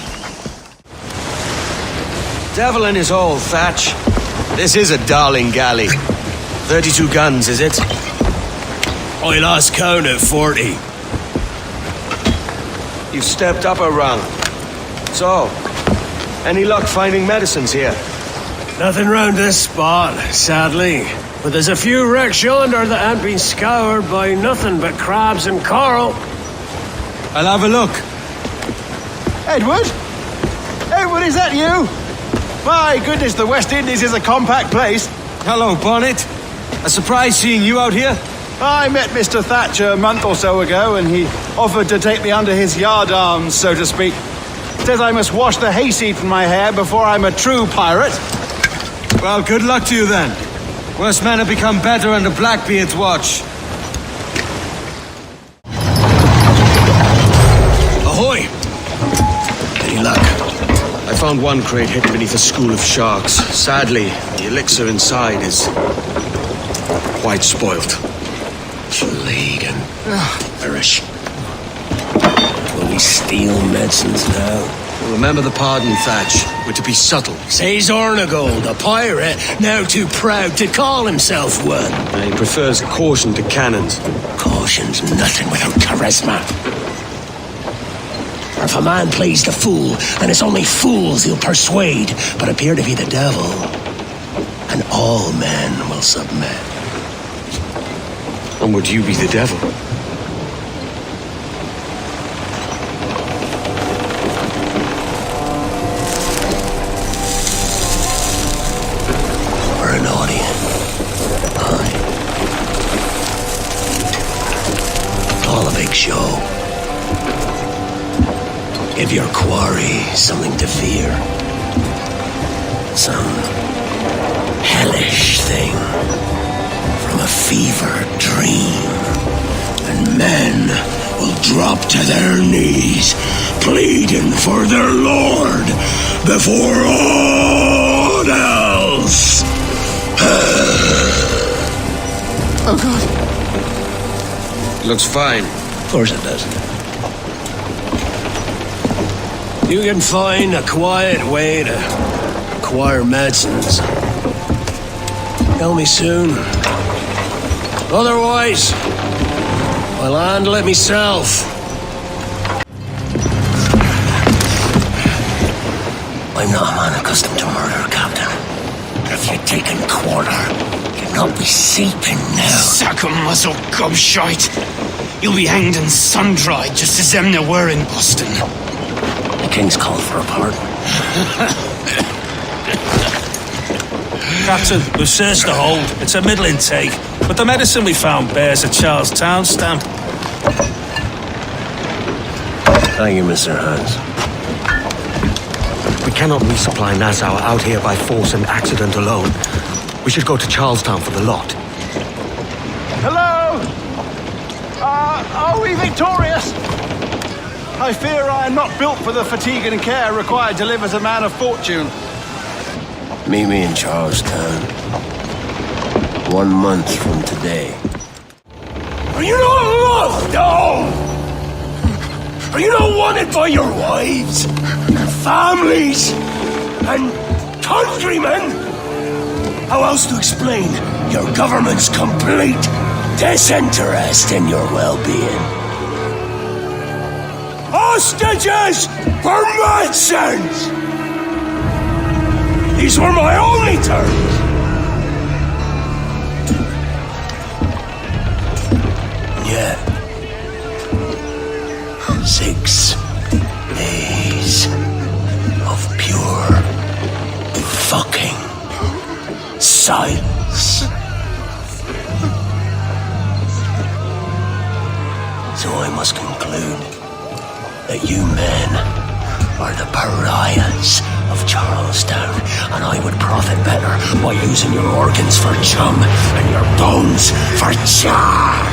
Devil in his hole, Thatch. This is a darling galley. 32 guns, is it? I lost count at 40. You've stepped up a rung. So, any luck finding medicines here? Nothing round this spot, sadly. But there's a few wrecks yonder that haven't been scoured by nothing but crabs and coral. I'll have a look. Edward? Edward, is that you? My goodness, the West Indies is a compact place. Hello, Bonnet. A surprise seeing you out here. I met Mr. Thatcher a month or so ago, and he offered to take me under his yardarms, so to speak. Says I must wash the hayseed from my hair before I'm a true pirate. Well, good luck to you then. Worse men have become better under Blackbeard's watch. Ahoy! Any luck? I found one crate hidden beneath a school of sharks. Sadly, the elixir inside is quite spoiled. League and perish. Will we steal medicines now? Remember the pardon, Thatch. We're to be subtle. Says Ornagold, a pirate, now too proud to call himself one. He prefers caution to cannons. Caution's nothing without charisma. Or if a man plays the fool, then it's only fools he'll persuade, but appear to be the devil. And all men will submit. And would you be the devil? Or an audience. Aye. All a big show. Give your quarry something to fear. Some hellish thing from a fever dream. And men will drop to their knees, pleading for their lord before all else. Oh, God. Looks fine. Of course it does. You can find a quiet way to acquire medicines. Tell me soon. Otherwise, I'll handle it myself. I'm not a man accustomed to murder, Captain. But if you'd taken quarter, you'd not be seeping now. Sack a muzzle, gobshite. You'll be hanged and sun-dried just as them there were in Boston. The King's called for a pardon. Captain, we've searched the hold. It's a middling take, but the medicine we found bears a Charlestown stamp. Thank you, Mr. Hans. We cannot resupply Nassau out here by force and accident alone. We should go to Charlestown for the lot. Hello? Are we victorious? I fear I am not built for the fatigue and care required to live as a man of fortune. Meet me in Charlestown. 1 month from today. Are you not loved? No! Are you not wanted by your wives, families, and countrymen? How else to explain your government's complete disinterest in your well-being? Hostages for medicines! These were my only terms. Yeah. 6 days of pure fucking silence. So I must conclude that you men are the pariahs of Charlestown, and I would profit better by using your organs for chum and your bones for char.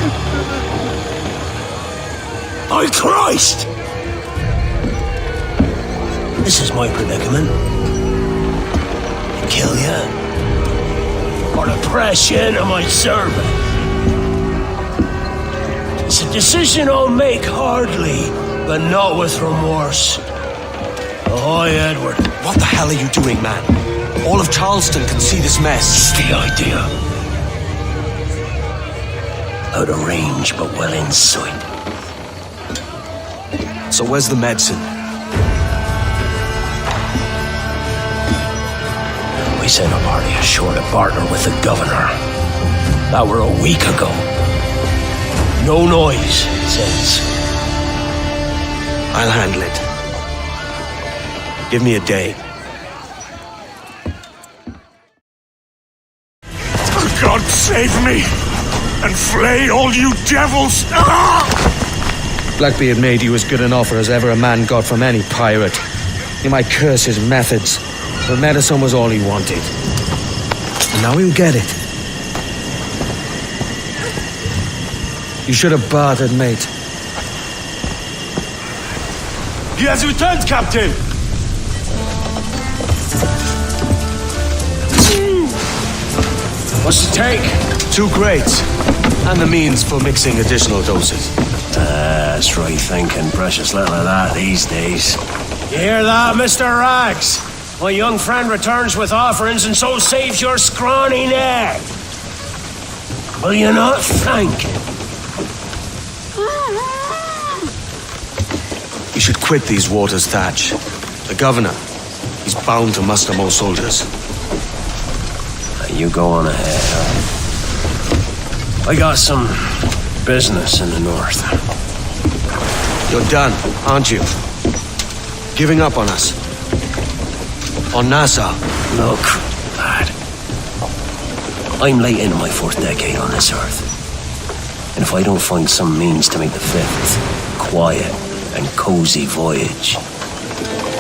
By Christ! This is my predicament. Kill you, or to press you into my service. It's a decision I'll make hardly, but not with remorse. Ahoy, Edward. What the hell are you doing, man? All of Charleston can see this mess. It's the idea. Out of range, but well in sight. So where's the medicine? We sent a party ashore to partner with the governor. That were a week ago. No noise, says. I'll handle it. Give me a day. God save me! And flay all you devils! Ah! Blackbeard made you as good an offer as ever a man got from any pirate. You might curse his methods, but medicine was all he wanted. And now he'll get it. You should have bartered, mate. He has returned, Captain! What's the take? 2 crates. And the means for mixing additional doses. That's right thinking. Precious little of that these days. You hear that, Mr. Rags? My young friend returns with offerings and so saves your scrawny neck. Will you not thank him? You should quit these waters, Thatch. The governor, he's bound to muster more soldiers. You go on ahead. I got some business in the north. You're done, aren't you? Giving up on us? On Nassau? Look, lad. I'm late into my 4th decade on this earth. And if I don't find some means to make the 5th quiet and cozy voyage,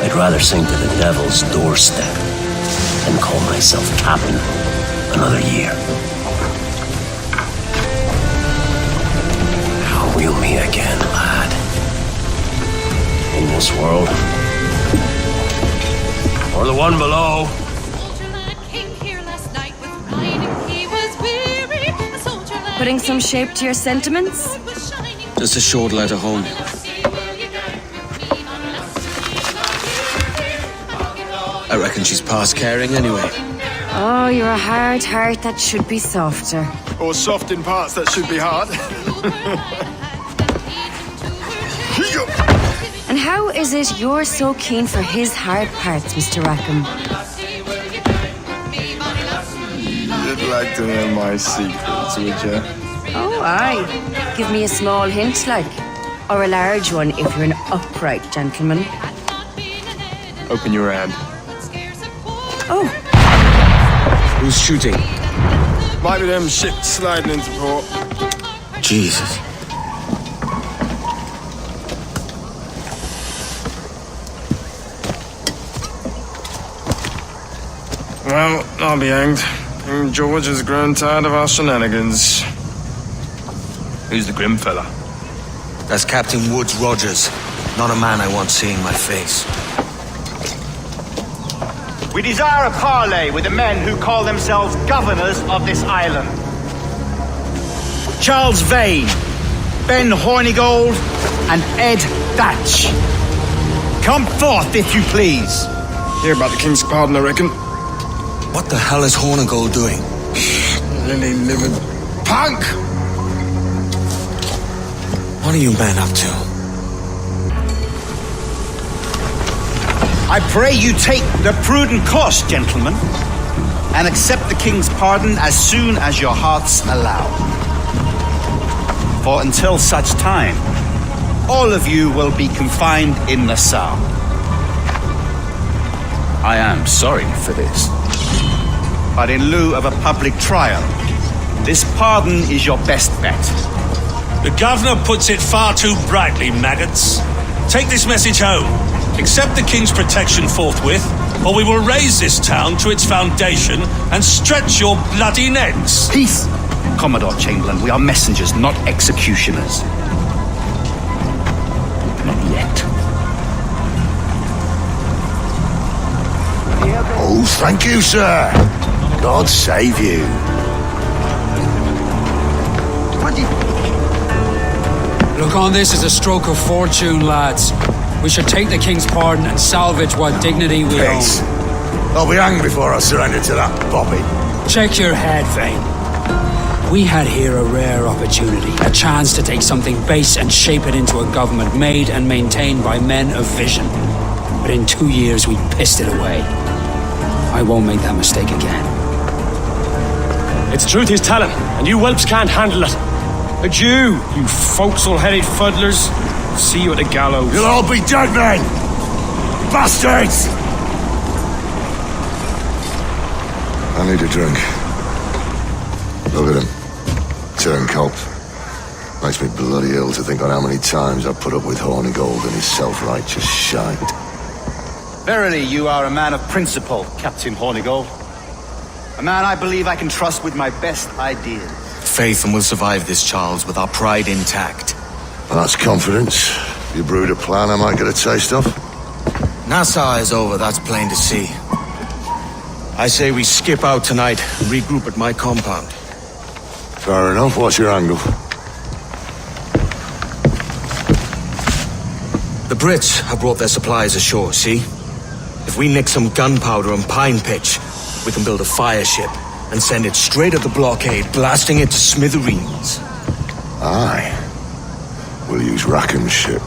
I'd rather sink to the devil's doorstep than call myself captain another year. Now we'll meet again, lad. In this world. Or the one below. Putting some shape to your sentiments? Just a short letter home. I reckon she's past caring anyway. Oh, you're a hard heart that should be softer. Or soft in parts that should be hard. And how is it you're so keen for his hard parts, Mr. Rackham? You'd like to know my secrets, would you? Oh, aye. Give me a small hint, like. Or a large one if you're an upright gentleman. Open your hand. Oh. Who's shooting? Might be them ships sliding into port. Jesus. Well, I'll be hanged. King George has grown tired of our shenanigans. Who's the grim fella? That's Captain Woods Rogers. Not a man I want seeing my face. We desire a parley with the men who call themselves governors of this island. Charles Vane, Ben Hornigold, and Ed Thatch. Come forth, if you please. Hear about the King's pardon, I reckon. What the hell is Hornigold doing? Lily-livered punk! What are you men up to? I pray you take the prudent course, gentlemen, and accept the King's pardon as soon as your hearts allow. For until such time, all of you will be confined in Nassau. I am sorry for this, but in lieu of a public trial, this pardon is your best bet. The governor puts it far too brightly, maggots. Take this message home. Accept the King's protection forthwith, or we will raise this town to its foundation and stretch your bloody necks. Peace, Commodore Chamberlain. We are messengers, not executioners. Not yet. Oh, thank you, sir. God save you. on this is a stroke of fortune, lads. We should take the king's pardon and salvage what dignity we Peace. own. I'll be hanged before I surrender to that Bobby. Check your head, Vane. We had here a rare opportunity, a chance to take something base and shape it into a government made and maintained by men of vision. But in 2 years, we pissed it away. I won't make that mistake again. It's truth he's telling, and you whelps can't handle it. Adieu, you forecastle-headed fuddlers. See you at the gallows. You'll all be dead men! Bastards! I need a drink. Look at him. Turncoat. Makes me bloody ill to think on how many times I've put up with Hornigold and his self-righteous shite. Verily, you are a man of principle, Captain Hornigold. A man I believe I can trust with my best ideas. Faith, and we'll survive this, Charles, with our pride intact. Well, that's confidence. You brewed a plan I might get a taste of? Nassau is over, that's plain to see. I say we skip out tonight and regroup at my compound. Fair enough. What's your angle? The Brits have brought their supplies ashore, see? If we nick some gunpowder and pine pitch, we can build a fire ship and send it straight at the blockade, blasting it to smithereens. Aye. We'll use Rackham's ship.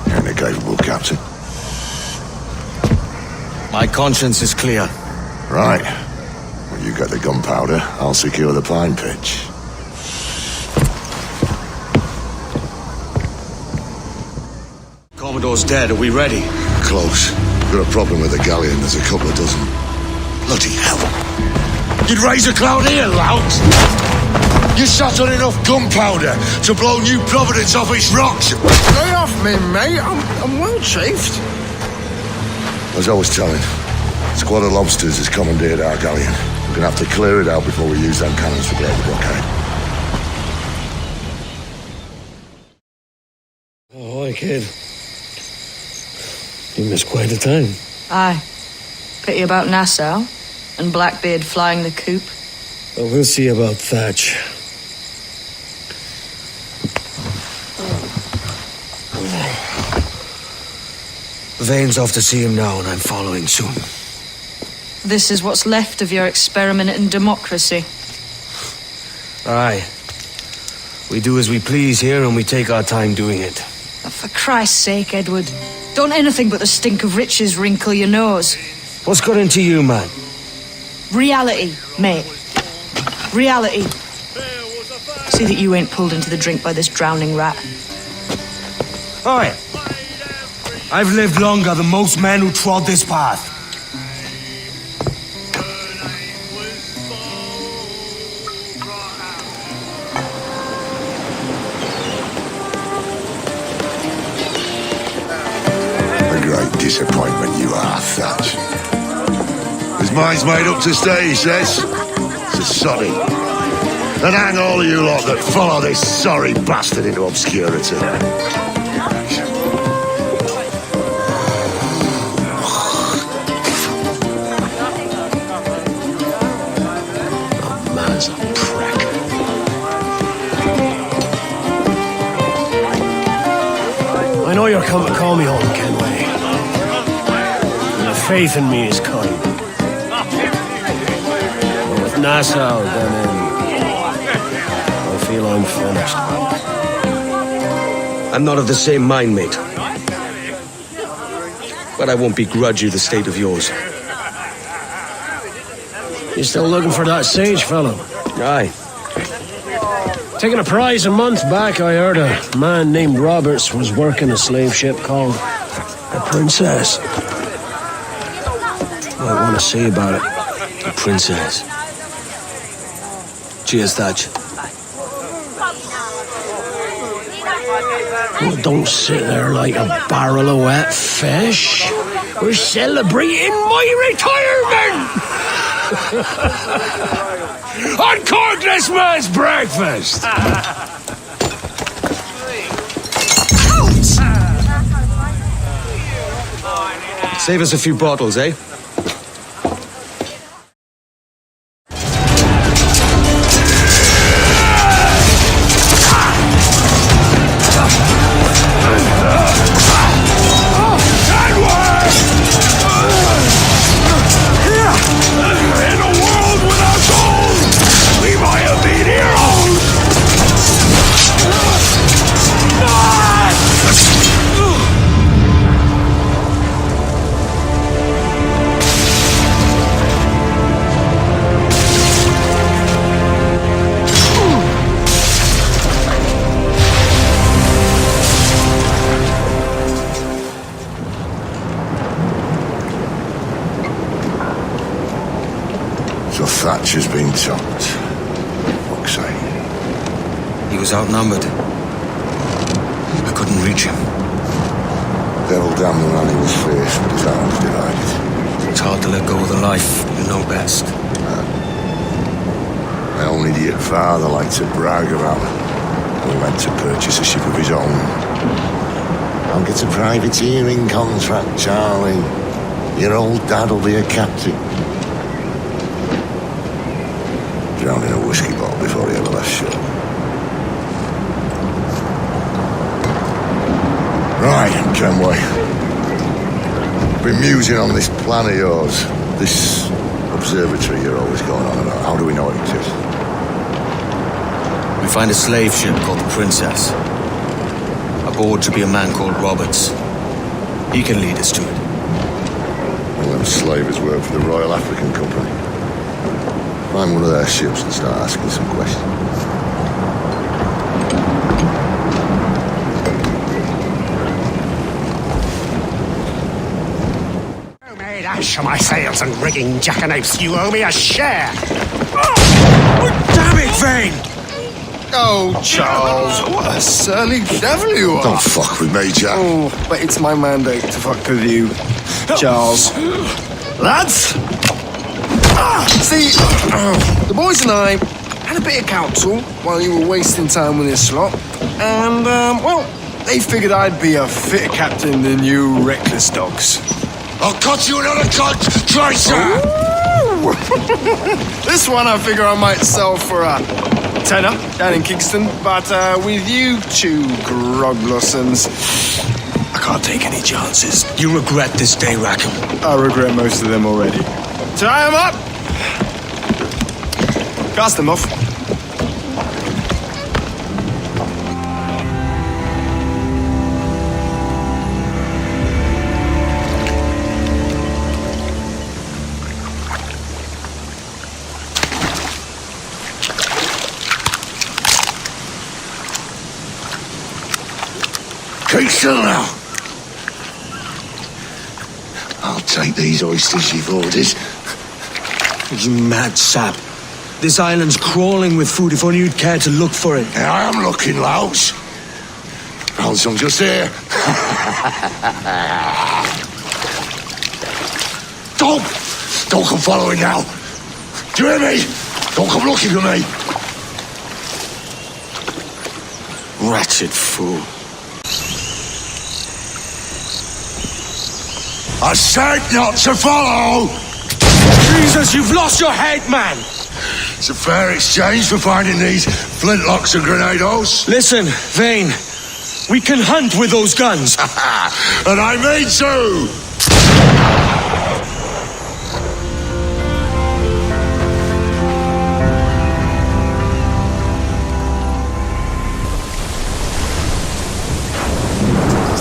You're an capable captain. My conscience is clear. Right. Well, you get the gunpowder, I'll secure the pine pitch. Commodore's dead, are we ready? Close. Got a problem with the galleon, there's a couple of dozen. Bloody hell. You'd raise a cloud here, lout! You sat on enough gunpowder to blow New Providence off its rocks! Lay off me, mate. I'm well chafed. As I was telling, a squad of lobsters has commandeered our galleon. We're gonna have to clear it out before we use them cannons to blow the blockade. Oh, hi, kid. You missed quite a time. Aye. Pity about Nassau and Blackbeard flying the coop. Well, we'll see about Thatch. Vane's off to see him now, and I'm following soon. This is what's left of your experiment in democracy. Aye. We do as we please here, and we take our time doing it. For Christ's sake, Edward. Don't anything but the stink of riches wrinkle your nose. What's got into you, man? Reality, mate. Reality. See that you ain't pulled into the drink by this drowning rat. Oi! I've lived longer than most men who trod this path. Disappointment you are, Thatch. His mind's made up to stay, he says. It's a soddy. And hang all of you lot that follow this sorry bastard into obscurity. That man's a prick. I know you're come to call me home, Kenway. Faith in me is kind. But with Nassau done in, I feel I'm finished. I'm not of the same mind, mate. But I won't begrudge you the state of yours. You still looking for that sage fellow? Aye. Taking a prize a month back, I heard a man named Roberts was working a slave ship called the Princess. I want to see about it. The Princess. Cheers, Thatch. Well, don't sit there like a barrel of wet fish. We're celebrating my retirement! On Cordless Man's breakfast! Save us a few bottles, eh? was outnumbered. I couldn't reach him. Devil damn the man he was faced, but his arms divided. It's hard to let go of the life you know best. My own idiot father liked to brag about he went to purchase a ship of his own. I'll get a privateering contract, Charlie. Your old dad'll be a captain. Drowned in a whiskey bottle before he ever left shore. Right, Kenway. Been musing on this plan of yours. This observatory you're always going on about. How do we know it exists? We find a slave ship called the Princess. Aboard should be a man called Roberts. He can lead us to it. Well, them slavers work for the Royal African Company. Find one of their ships and start asking some questions. Ash my sails and rigging, jackanapes. You owe me a share. Oh, damn it, Vane! Oh, Charles, what a surly devil you are. Don't fuck with me, Jack. Oh, but it's my mandate to fuck with you, Charles. Lads! See, the boys and I had a bit of counsel while you were wasting time with this lot. And, well, they figured I'd be a fitter captain than you reckless dogs. I'll cut you another cut, Tracer! This one I figure I might sell for a tenner down in Kingston, but with you two grog blossoms, I can't take any chances. You regret this day, Rackham. I regret most of them already. Tie them up! Cast them off. Keep still now. I'll take these oysters you've ordered. You mad sap. This island's crawling with food if only you'd care to look for it. Yeah, I am looking, Louts. Found some just here. Don't come following now. Do you hear me? Don't come looking for me. Wretched fool. I said not to follow! Jesus, you've lost your head, man! It's a fair exchange for finding these flintlocks and grenados. Listen, Vane, we can hunt with those guns. And I mean to!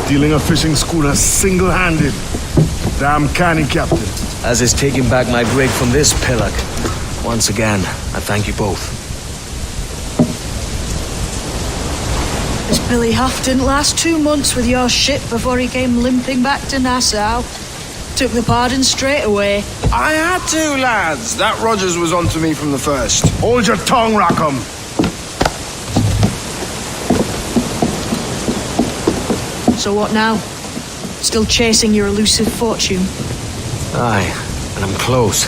Stealing a fishing schooner single-handed. Damn canny, Captain. As is taking back my brig from this pillock. Once again, I thank you both. This Billy Huff didn't last 2 months with your ship before he came limping back to Nassau. Took the pardon straight away. I had to, lads. That Rogers was onto me from the first. Hold your tongue, Rackham. So what now? Still chasing your elusive fortune? Aye, and I'm close.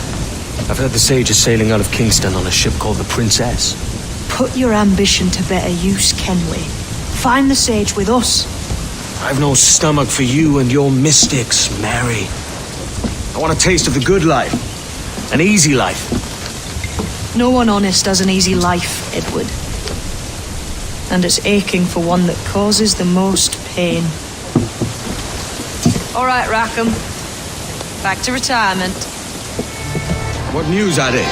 I've heard the Sage is sailing out of Kingston on a ship called the Princess. Put your ambition to better use, Kenway. Find the Sage with us. I've no stomach for you and your mystics, Mary. I want a taste of the good life. An easy life. No one honest has an easy life, Edward. And it's aching for one that causes the most pain. All right, Rackham. Back to retirement. What news, Ade?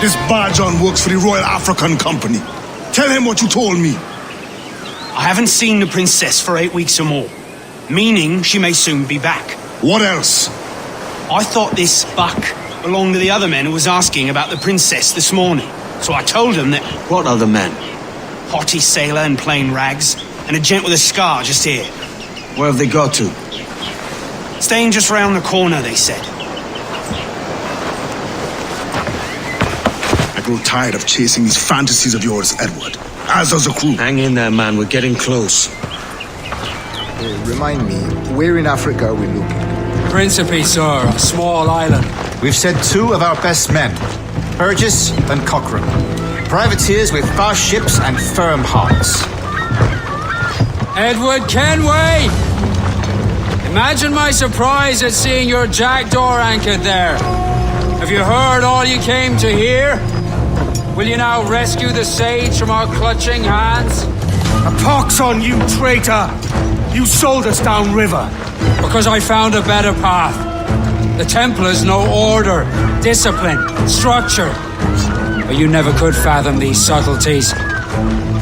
This Barjon works for the Royal African Company. Tell him what you told me. I haven't seen the princess for 8 weeks or more, meaning she may soon be back. What else? I thought this buck belonged to the other men who was asking about the princess this morning. So I told him that... What other men? Haughty sailor in plain rags, and a gent with a scar just here. Where have they got to? Staying just round the corner, they said. I grow tired of chasing these fantasies of yours, Edward. as does the crew. Hang in there, man. We're getting close. Remind me, where in Africa are we looking? Principe, sir, a small island. We've sent 2 of our best men, Burgess and Cochrane. Privateers with fast ships and firm hearts. Edward Kenway! Imagine my surprise at seeing your jackdaw anchored there. Have you heard all you came to hear? Will you now rescue the sage from our clutching hands? A pox on you, traitor! You sold us downriver. Because I found a better path. The Templars know order, discipline, structure. But you never could fathom these subtleties.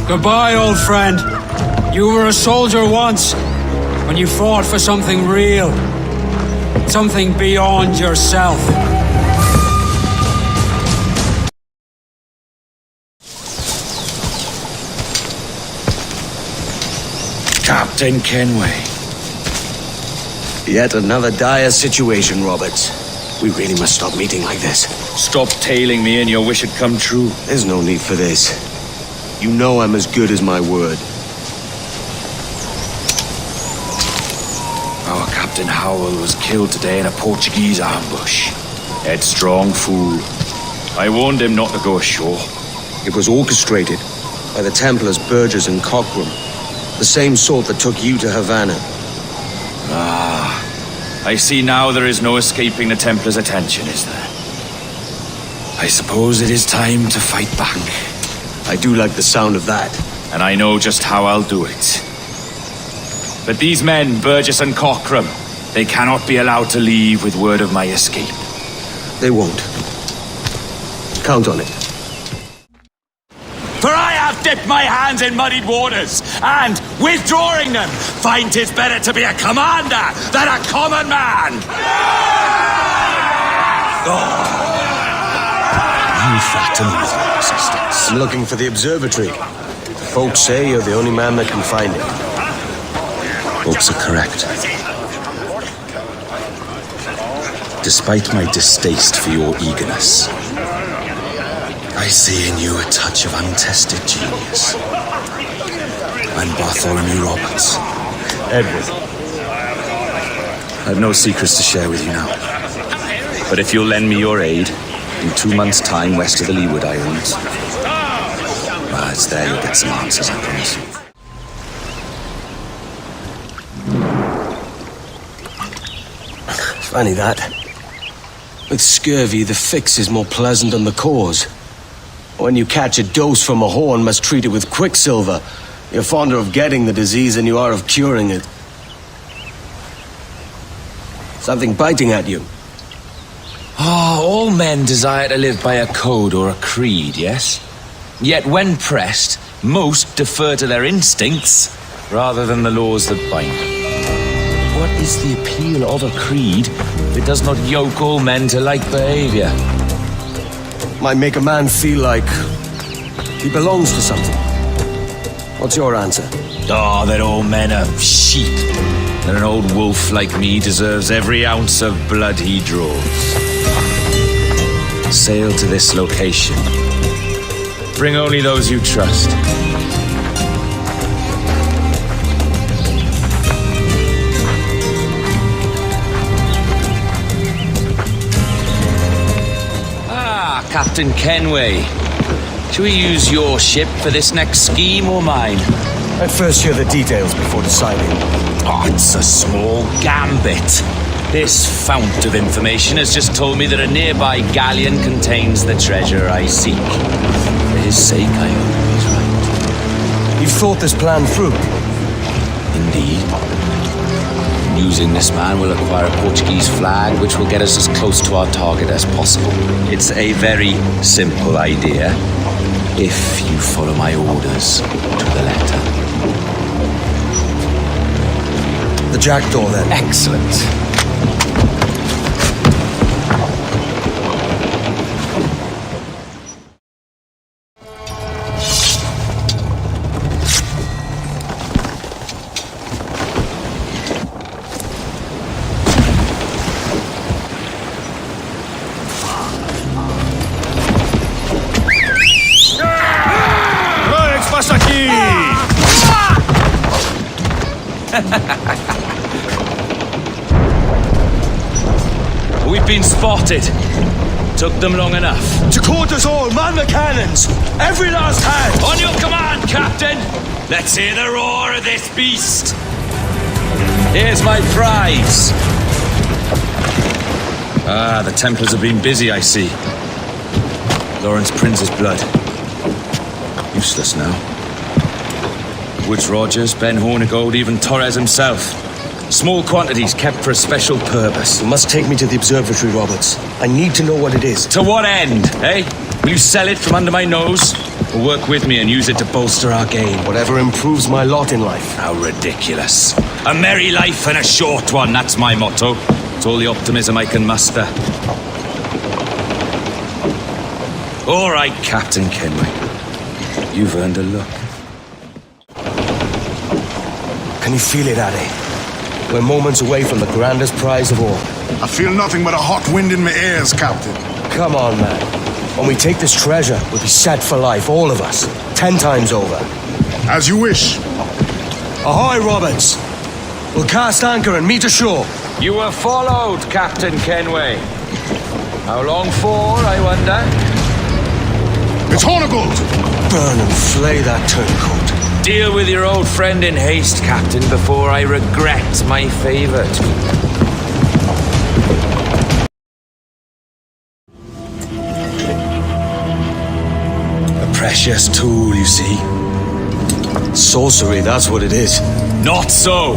Goodbye, old friend. You were a soldier once, when you fought for something real. Something beyond yourself. Captain Kenway. Yet another dire situation, Roberts. We really must stop meeting like this. Stop tailing me and your wish had come true. There's no need for this. You know I'm as good as my word. Our Captain Howell was killed today in a Portuguese ambush. Headstrong fool. I warned him not to go ashore. It was orchestrated by the Templars Burgess and Cochrane. The same sort that took you to Havana. Ah, I see now there is no escaping the Templars' attention, is there? I suppose it is time to fight back. I do like the sound of that. And I know just how I'll do it. But these men, Burgess and Cochrane, they cannot be allowed to leave with word of my escape. They won't. Count on it. For I have dipped my hands in muddied waters, and, withdrawing them, find 'tis better to be a commander than a common man! You threaten with my assistance. I'm looking for the observatory. Folks say you're the only man that can find it. Folks are correct. Despite my distaste for your eagerness, I see in you a touch of untested genius. I'm Bartholomew Roberts. Edward. I've no secrets to share with you now. But if you'll lend me your aid, in 2 months' time west of the Leeward Islands, well, it's there you'll get some answers, I promise you. Funny that. With scurvy, the fix is more pleasant than the cause. When you catch a dose from a horn, must treat it with quicksilver. You're fonder of getting the disease than you are of curing it. Something biting at you. Ah, all men desire to live by a code or a creed, yes? Yet when pressed, most defer to their instincts rather than the laws that bind them. What is the appeal of a creed if it does not yoke all men to like behavior? Might make a man feel like he belongs to something. What's your answer? Ah, that all men are sheep. That an old wolf like me deserves every ounce of blood he draws. Sail to this location. Bring only those you trust. Captain Kenway. Shall we use your ship for this next scheme or mine? I'd first hear the details before deciding. Oh, it's a small gambit. This fount of information has just told me that a nearby galleon contains the treasure I seek. For his sake, I hope he's right. You've thought this plan through? Indeed. Using this man, we'll acquire a Portuguese flag, which will get us as close to our target as possible. It's a very simple idea, if you follow my orders to the letter. The jackdaw, then? Excellent. We've been spotted. Took them long enough. To quarters all, man the cannons! Every last hand! On your command, Captain! Let's hear the roar of this beast! Here's my prize! Ah, the Templars have been busy, I see. Lawrence Prince's blood. Useless now. Woods Rogers, Ben Hornigold, even Torres himself. Small quantities kept for a special purpose. You must take me to the observatory, Roberts. I need to know what it is. To what end, eh? Will you sell it from under my nose? Or work with me and use it to bolster our gain? Whatever improves my lot in life. How ridiculous. A merry life and a short one, that's my motto. It's all the optimism I can muster. All right, Captain Kenway. You've earned a look. Can you feel it, Addy? We're moments away from the grandest prize of all. I feel nothing but a hot wind in my ears, Captain. Come on, man. When we take this treasure, we'll be set for life, all of us. 10 times over. As you wish. Ahoy, Roberts! We'll cast anchor and meet ashore. You were followed, Captain Kenway. How long for, I wonder? It's Hornigold! Burn and flay that turncoat. Deal with your old friend in haste, Captain, before I regret my favor to you. A precious tool, you see. Sorcery, that's what it is. Not so!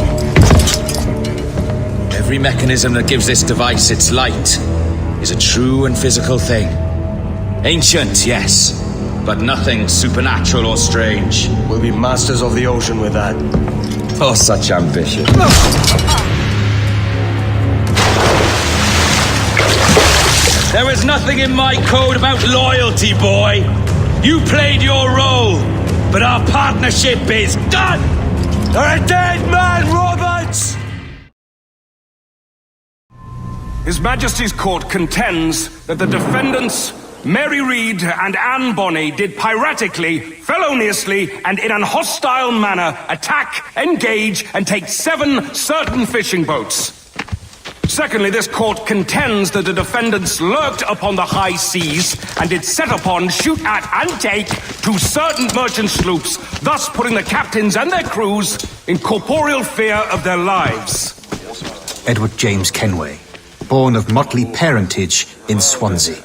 Every mechanism that gives this device its light is a true and physical thing. Ancient, yes, but nothing supernatural or strange. We'll be masters of the ocean with that. Oh, such ambition. There was nothing in my code about loyalty, boy. You played your role, but our partnership is done! You're a dead man, Roberts! His Majesty's Court contends that the defendants, Mary Read and Anne Bonny, did piratically, feloniously, and in an hostile manner attack, engage, and take 7 certain fishing boats. Secondly, this court contends that the defendants lurked upon the high seas and did set upon, shoot at, and take 2 certain merchant sloops, thus putting the captains and their crews in corporeal fear of their lives. Edward James Kenway, born of motley parentage in Swansea,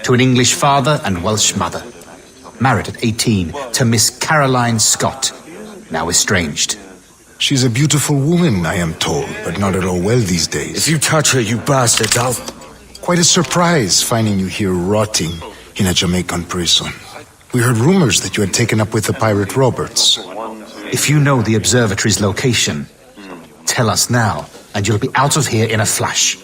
to an English father and Welsh mother. Married at 18 to Miss Caroline Scott, now estranged. She's a beautiful woman, I am told, but not at all well these days. If you touch her, you bastards, I'll... Quite a surprise finding you here rotting in a Jamaican prison. We heard rumors that you had taken up with the pirate Roberts. If you know the observatory's location, tell us now, and you'll be out of here in a flash.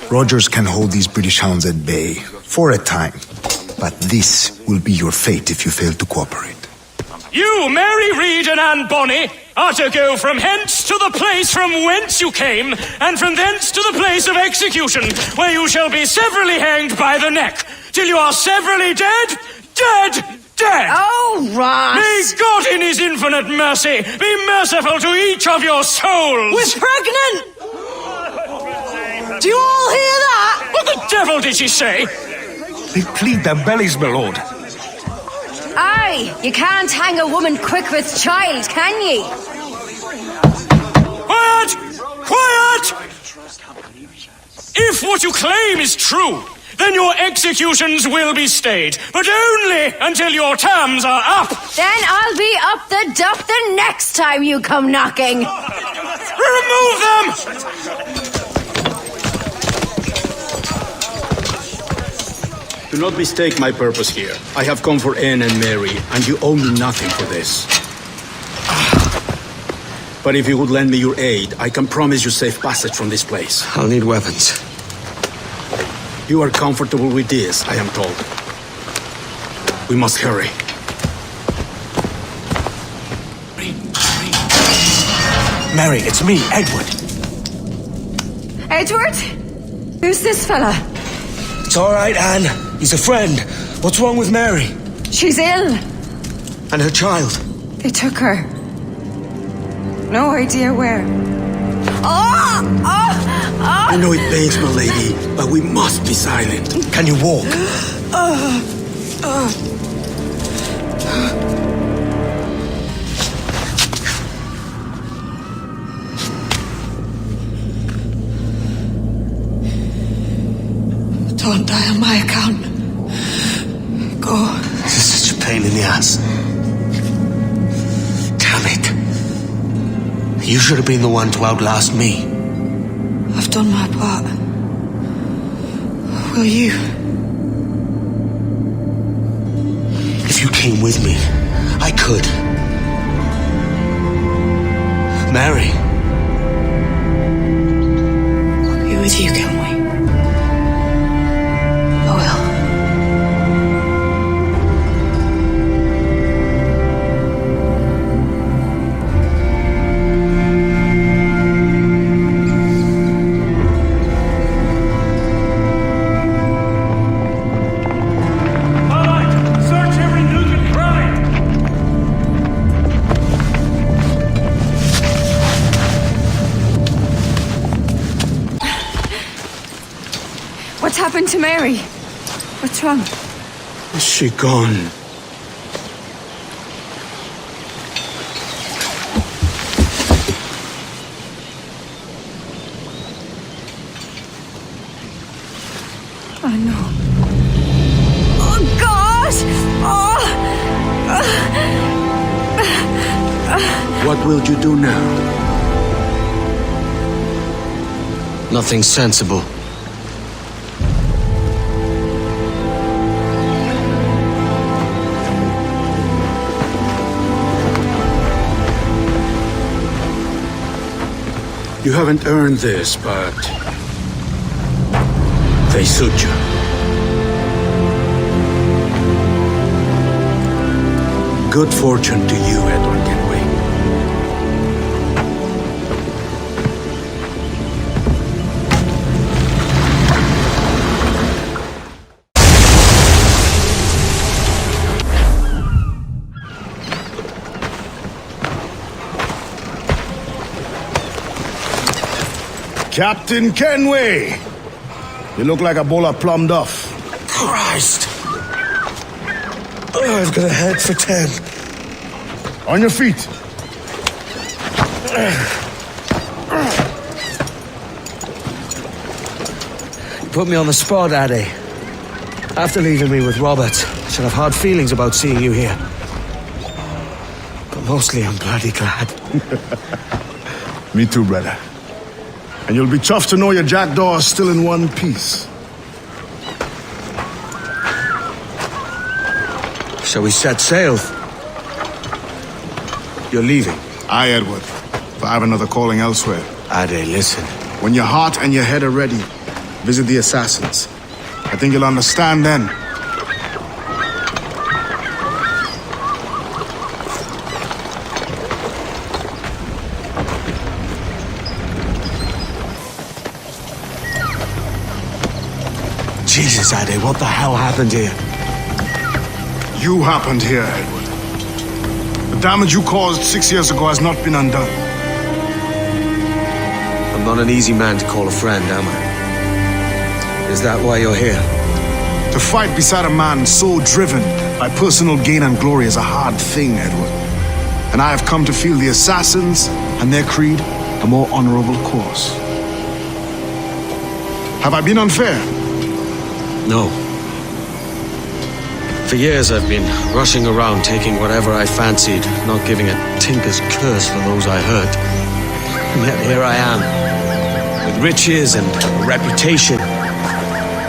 Rogers can hold these British hounds at bay, for a time. But this will be your fate if you fail to cooperate. You, Mary Read and Anne Bonny, are to go from hence to the place from whence you came, and from thence to the place of execution, where you shall be severally hanged by the neck, till you are severally dead, dead, dead! Oh, Ross! May God in his infinite mercy be merciful to each of your souls! We're pregnant! Do you all hear that? What the devil did she say? They plead their bellies, my lord. Aye, you can't hang a woman quick with child, can ye? Quiet! Quiet! If what you claim is true, then your executions will be stayed, but only until your terms are up. Then I'll be up the duck the next time you come knocking. Remove them! Do not mistake my purpose here. I have come for Anne and Mary, and you owe me nothing for this. But if you would lend me your aid, I can promise you safe passage from this place. I'll need weapons. You are comfortable with this, I am told. We must hurry. Mary, it's me, Edward. Edward? Who's this fella? It's all right, Anne. He's a friend. What's wrong with Mary? She's ill. And her child? They took her. No idea where. I know it pains, my lady, but we must be silent. Can you walk? Don't die on my account. Go. This is such a pain in the ass. Damn it. You should have been the one to outlast me. I've done my part. Will you? If you came with me, I could. Mary. I'll be with you, can we? I will. What's happened to Mary? What's wrong? Is she gone? Oh no. Oh God! What will you do now? Nothing sensible. You haven't earned this, but they suit you. Good fortune to you, Edward Kenway. Captain Kenway! You look like a bowl of plum duff. Christ! I've got a head for 10. On your feet. You put me on the spot, Addy. After leaving me with Robert, I should have hard feelings about seeing you here. But mostly I'm bloody glad. Me too, brother. And you'll be chuffed to know your jackdaw is still in one piece. Shall we set sail? You're leaving? Aye, Edward. But I have another calling elsewhere. Ade, listen. When your heart and your head are ready, visit the assassins. I think you'll understand then. Jesus, Ade, what the hell happened here? You happened here, Edward. The damage you caused 6 years ago has not been undone. I'm not an easy man to call a friend, am I? Is that why you're here? To fight beside a man so driven by personal gain and glory is a hard thing, Edward. And I have come to feel the assassins and their creed a more honorable course. Have I been unfair? No. For years I've been rushing around taking whatever I fancied, not giving a tinker's curse for those I hurt. And yet here I am, with riches and a reputation,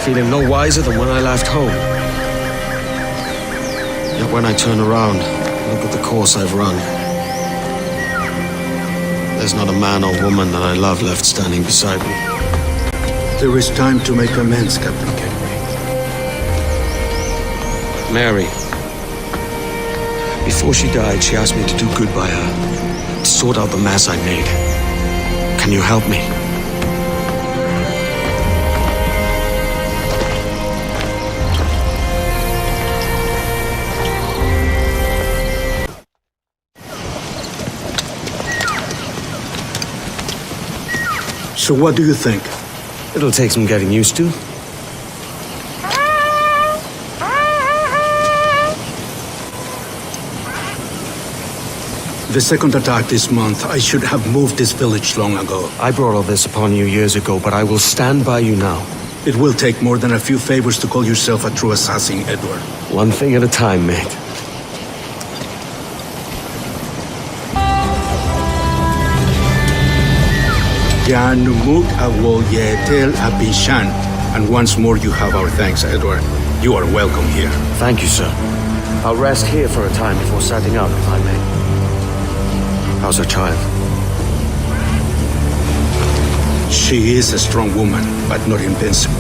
feeling no wiser than when I left home. Yet when I turn around, look at the course I've run. There's not a man or woman that I love left standing beside me. There is time to make amends, Captain Kenway. Mary. Before she died, she asked me to do good by her, to sort out the mess I made. Can you help me? So what do you think? It'll take some getting used to. The second attack this month, I should have moved this village long ago. I brought all this upon you years ago, but I will stand by you now. It will take more than a few favors to call yourself a true assassin, Edward. One thing at a time, mate. Janumut awol yetel abishan. And once more you have our thanks, Edward. You are welcome here. Thank you, sir. I'll rest here for a time before setting out, if I may. How's her child? She is a strong woman, but not invincible.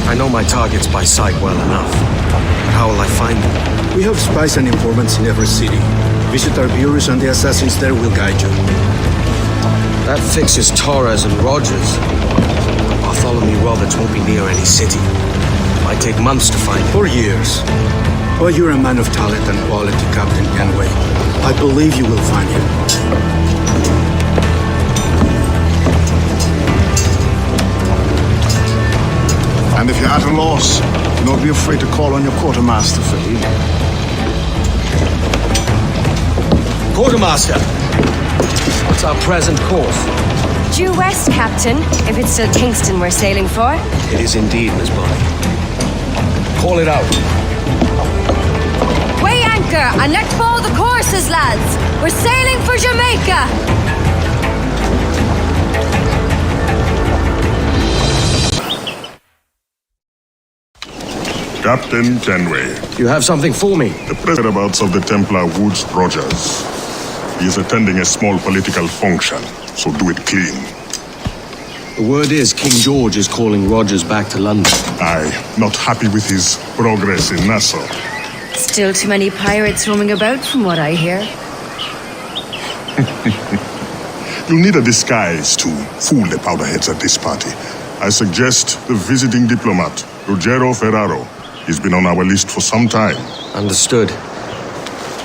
I know my targets by sight well enough. But how will I find them? We have spies and informants in every city. Visit our bureaus and the assassins there will guide you. That fixes Torres and Rogers. Bartholomew Roberts won't be near any city. Might take months to find him. For years. But you're a man of talent and quality, Captain Kenway. I believe you will find him. And if you're at a loss, do not be afraid to call on your quartermaster for aid. Quartermaster! What's our present course? Due west, Captain, if it's still Kingston we're sailing for. It is indeed, Miss Bonny. Call it out. Weigh anchor and let fall the courses, lads. We're sailing for Jamaica. Captain Kenway. You have something for me? The whereabouts of the Templar Woods Rogers. He is attending a small political function, so do it clean. The word is King George is calling Rogers back to London. Aye, not happy with his progress in Nassau. Still too many pirates roaming about from what I hear. You'll need a disguise to fool the powderheads at this party. I suggest the visiting diplomat, Ruggiero Ferraro. He's been on our list for some time. Understood.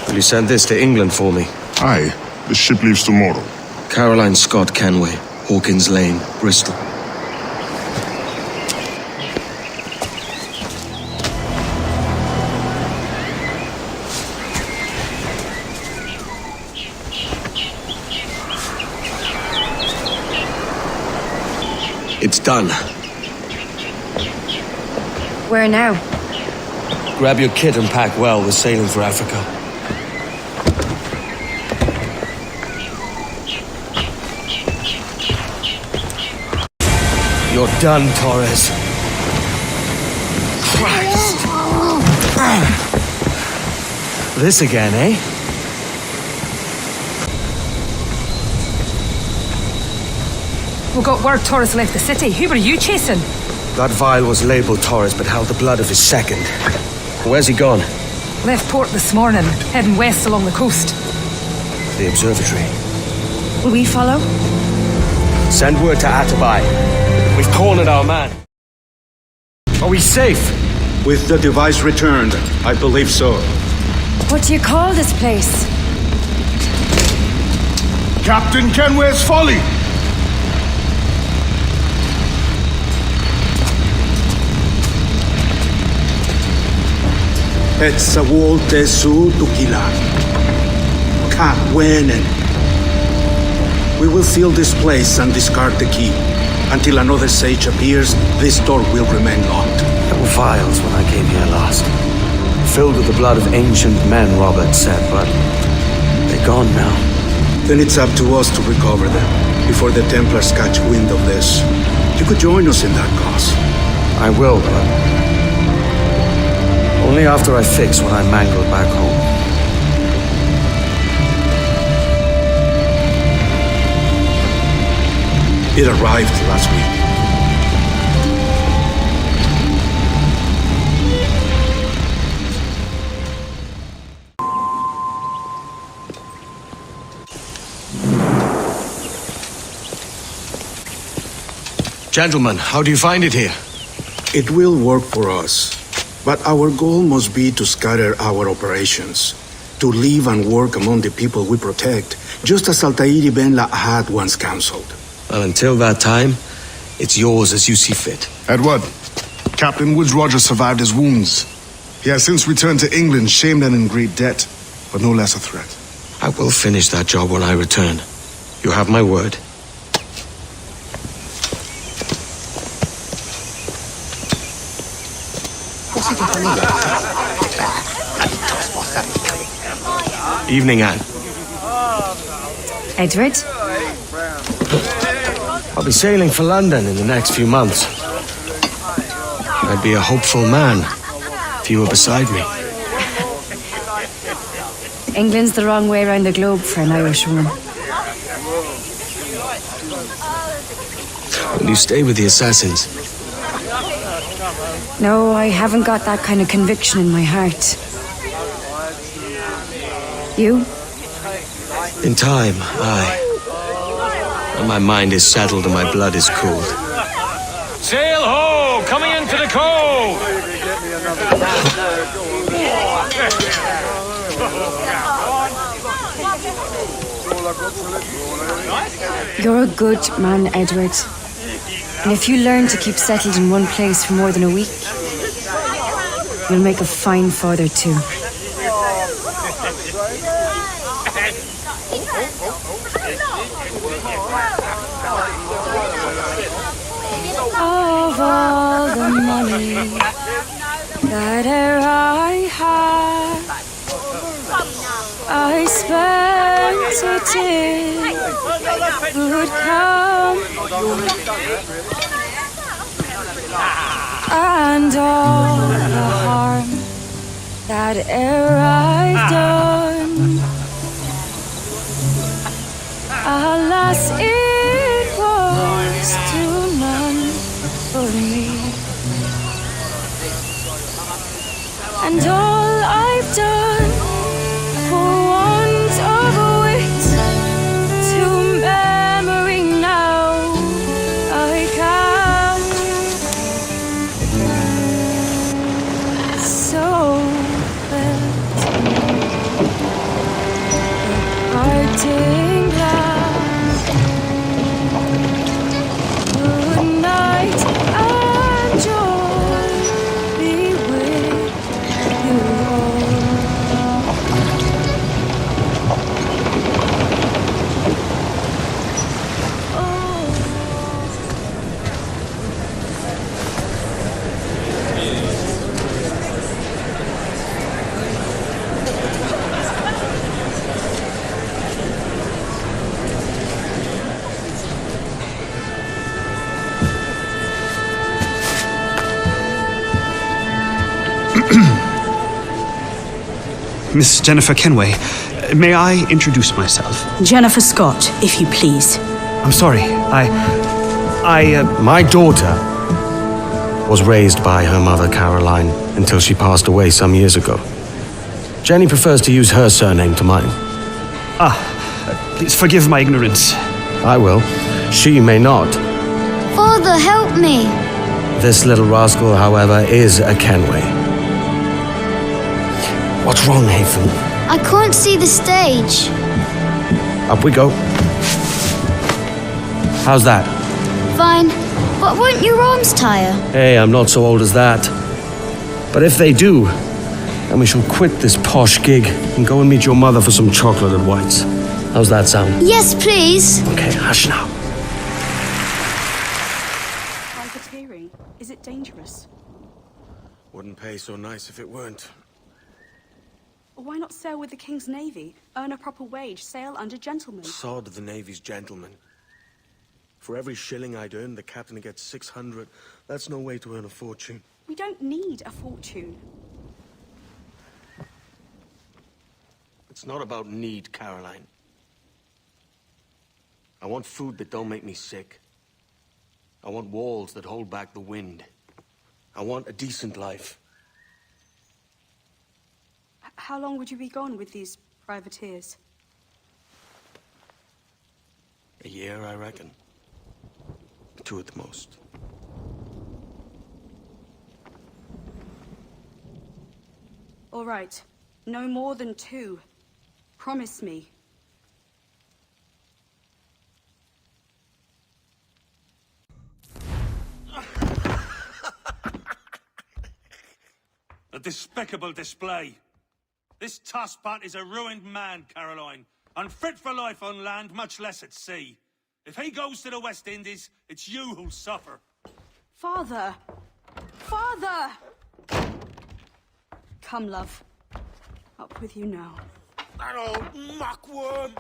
Will you send this to England for me? Aye. The ship leaves tomorrow. Caroline Scott Kenway, Hawkins Lane, Bristol. It's done. Where now? Grab your kit and pack well. We're sailing for Africa. You're done, Torres. Christ! This again, eh? We got word Torres left the city. Who were you chasing? That vial was labeled Torres, but held the blood of his second. Where's he gone? Left port this morning, heading west along the coast. The observatory. Will we follow? Send word to Atabai. We've cornered our man. Are we safe? With the device returned, I believe so. What do you call this place? Captain Kenway's Folly! It's a wolte su tukila. Kat wenen. We will seal this place and discard the key. Until another sage appears, this door will remain locked. There were vials when I came here last. Filled with the blood of ancient men, Robert said, but they're gone now. Then it's up to us to recover them, before the Templars catch wind of this. You could join us in that cause. I will, but only after I fix what I mangled back home. It arrived last week. Gentlemen, how do you find it here? It will work for us. But our goal must be to scatter our operations. To live and work among the people we protect, just as Altair ibn La had once counseled. Well, until that time, it's yours as you see fit. Edward, Captain Woodes Rogers survived his wounds. He has since returned to England, shamed and in great debt, but no less a threat. I will finish that job when I return. You have my word. Evening, Anne. Edward? I'll be sailing for London in the next few months. I'd be a hopeful man if you were beside me. England's the wrong way around the globe for an Irish woman. Will you stay with the assassins? No, I haven't got that kind of conviction in my heart. You? In time, aye. When my mind is settled and my blood is cooled. Sail ho! Coming into the cove! You're a good man, Edward. And if you learn to keep settled in one place for more than a week, you'll make a fine father too. Of all the money that e'er I had, I spent it in good company, and all the harm that e'er I've done, alas, it was to none but me. And all I've done for want of wit, to memory now I can. So felt the parting glass. Good night and joy be with you all. Miss Jennifer Kenway, may I introduce myself? Jennifer Scott, if you please. I'm sorry, My daughter was raised by her mother, Caroline, until she passed away some years ago. Jenny prefers to use her surname to mine. Please forgive my ignorance. I will. She may not. Father, help me! This little rascal, however, is a Kenway. What's wrong, Hafen? I can't see the stage. Up we go. How's that? Fine, but won't your arms tire? Hey, I'm not so old as that. But if they do, then we shall quit this posh gig and go and meet your mother for some chocolate at White's. How's that sound? Yes, please. Okay, hush now. Privateering, is it dangerous? Wouldn't pay so nice if it weren't. Why not sail with the King's Navy? Earn a proper wage, sail under gentlemen. Sod the Navy's gentlemen. For every shilling I'd earn, the captain gets 600. That's no way to earn a fortune. We don't need a fortune. It's not about need, Caroline. I want food that don't make me sick. I want walls that hold back the wind. I want a decent life. How long would you be gone with these privateers? A year, I reckon. 2 at the most. All right. No more than 2. Promise me. A despicable display. This Tosspot is a ruined man, Caroline. Unfit for life on land, much less at sea. If he goes to the West Indies, it's you who'll suffer. Father! Father! Come, love. Up with you now. That old muckworm!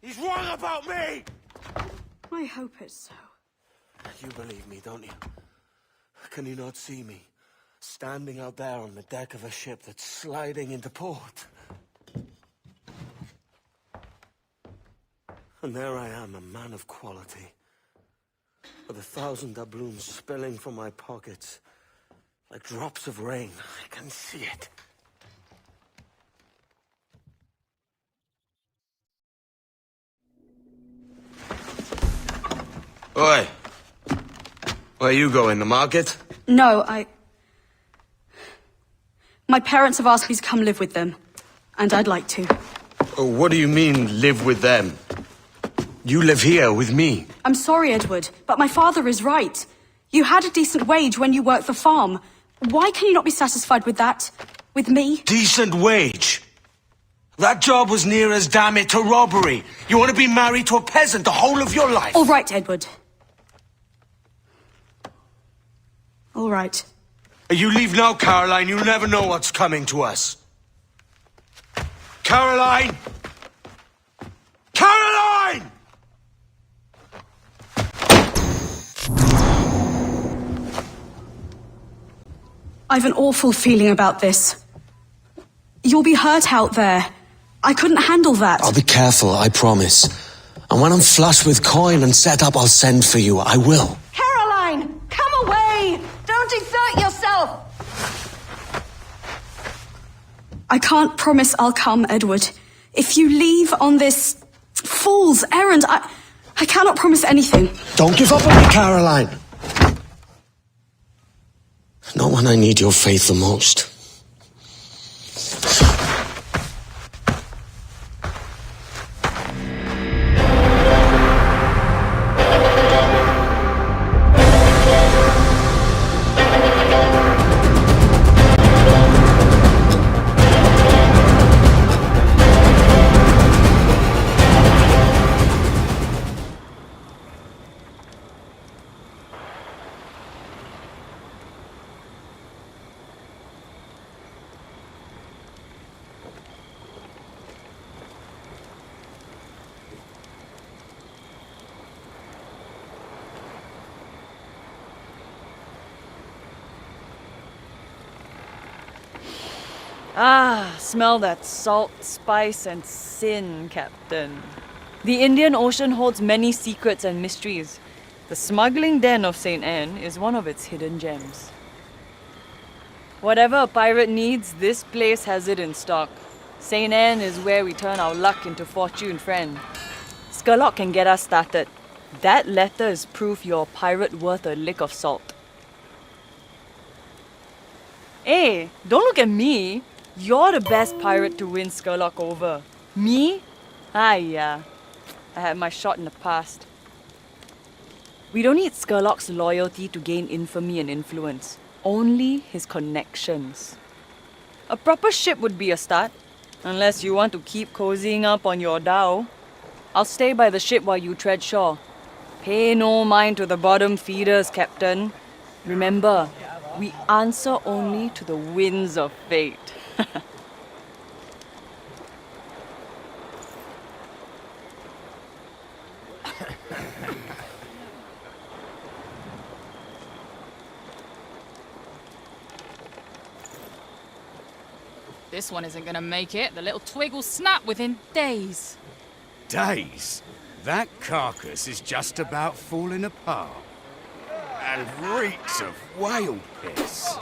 He's wrong about me! I hope it's so. You believe me, don't you? Can you not see me? Standing out there on the deck of a ship that's sliding into port. And there I am, a man of quality. With 1,000 doubloons spilling from my pockets. Like drops of rain. I can see it. Oi! Where you going, the market? No, My parents have asked me to come live with them. And I'd like to. Oh, what do you mean, live with them? You live here with me. I'm sorry, Edward, but my father is right. You had a decent wage when you worked the farm. Why can you not be satisfied with that? With me? Decent wage? That job was near as, damn it, to robbery. You want to be married to a peasant the whole of your life? All right, Edward. All right. You leave now, Caroline. You'll never know what's coming to us. Caroline! Caroline! I've an awful feeling about this. You'll be hurt out there. I couldn't handle that. I'll be careful, I promise. And when I'm flush with coin and set up, I'll send for you. I will. Caroline! Come away! Don't exert yourself! I can't promise I'll come, Edward. If you leave on this fool's errand, I cannot promise anything. Don't give up on me, Caroline. Not when I need your faith the most. Ah, smell that salt, spice, and sin, Captain. The Indian Ocean holds many secrets and mysteries. The smuggling den of St. Anne is one of its hidden gems. Whatever a pirate needs, this place has it in stock. St. Anne is where we turn our luck into fortune, friend. Skurlock can get us started. That letter is proof you're a pirate worth a lick of salt. Hey, don't look at me. You're the best pirate to win Skurlock over. Me? Yeah. I had my shot in the past. We don't need Skurlock's loyalty to gain infamy and influence. Only his connections. A proper ship would be a start. Unless you want to keep cozying up on your dhow. I'll stay by the ship while you tread shore. Pay no mind to the bottom feeders, Captain. Remember, we answer only to the winds of fate. This one isn't gonna make it. The little twig will snap within days. Days? That carcass is just about falling apart. And reeks of whale piss.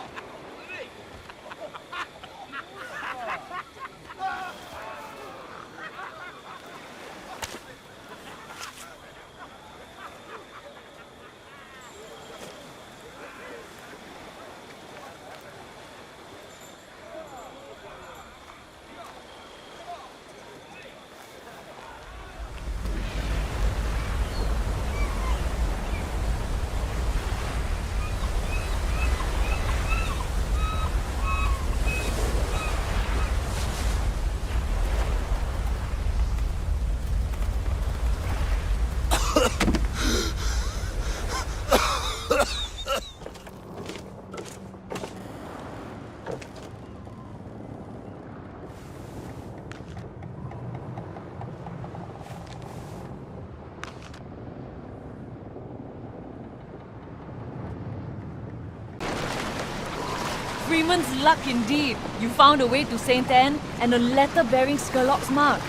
Freeman's luck indeed. You found a way to St. Anne and a letter bearing Skurlock's mark.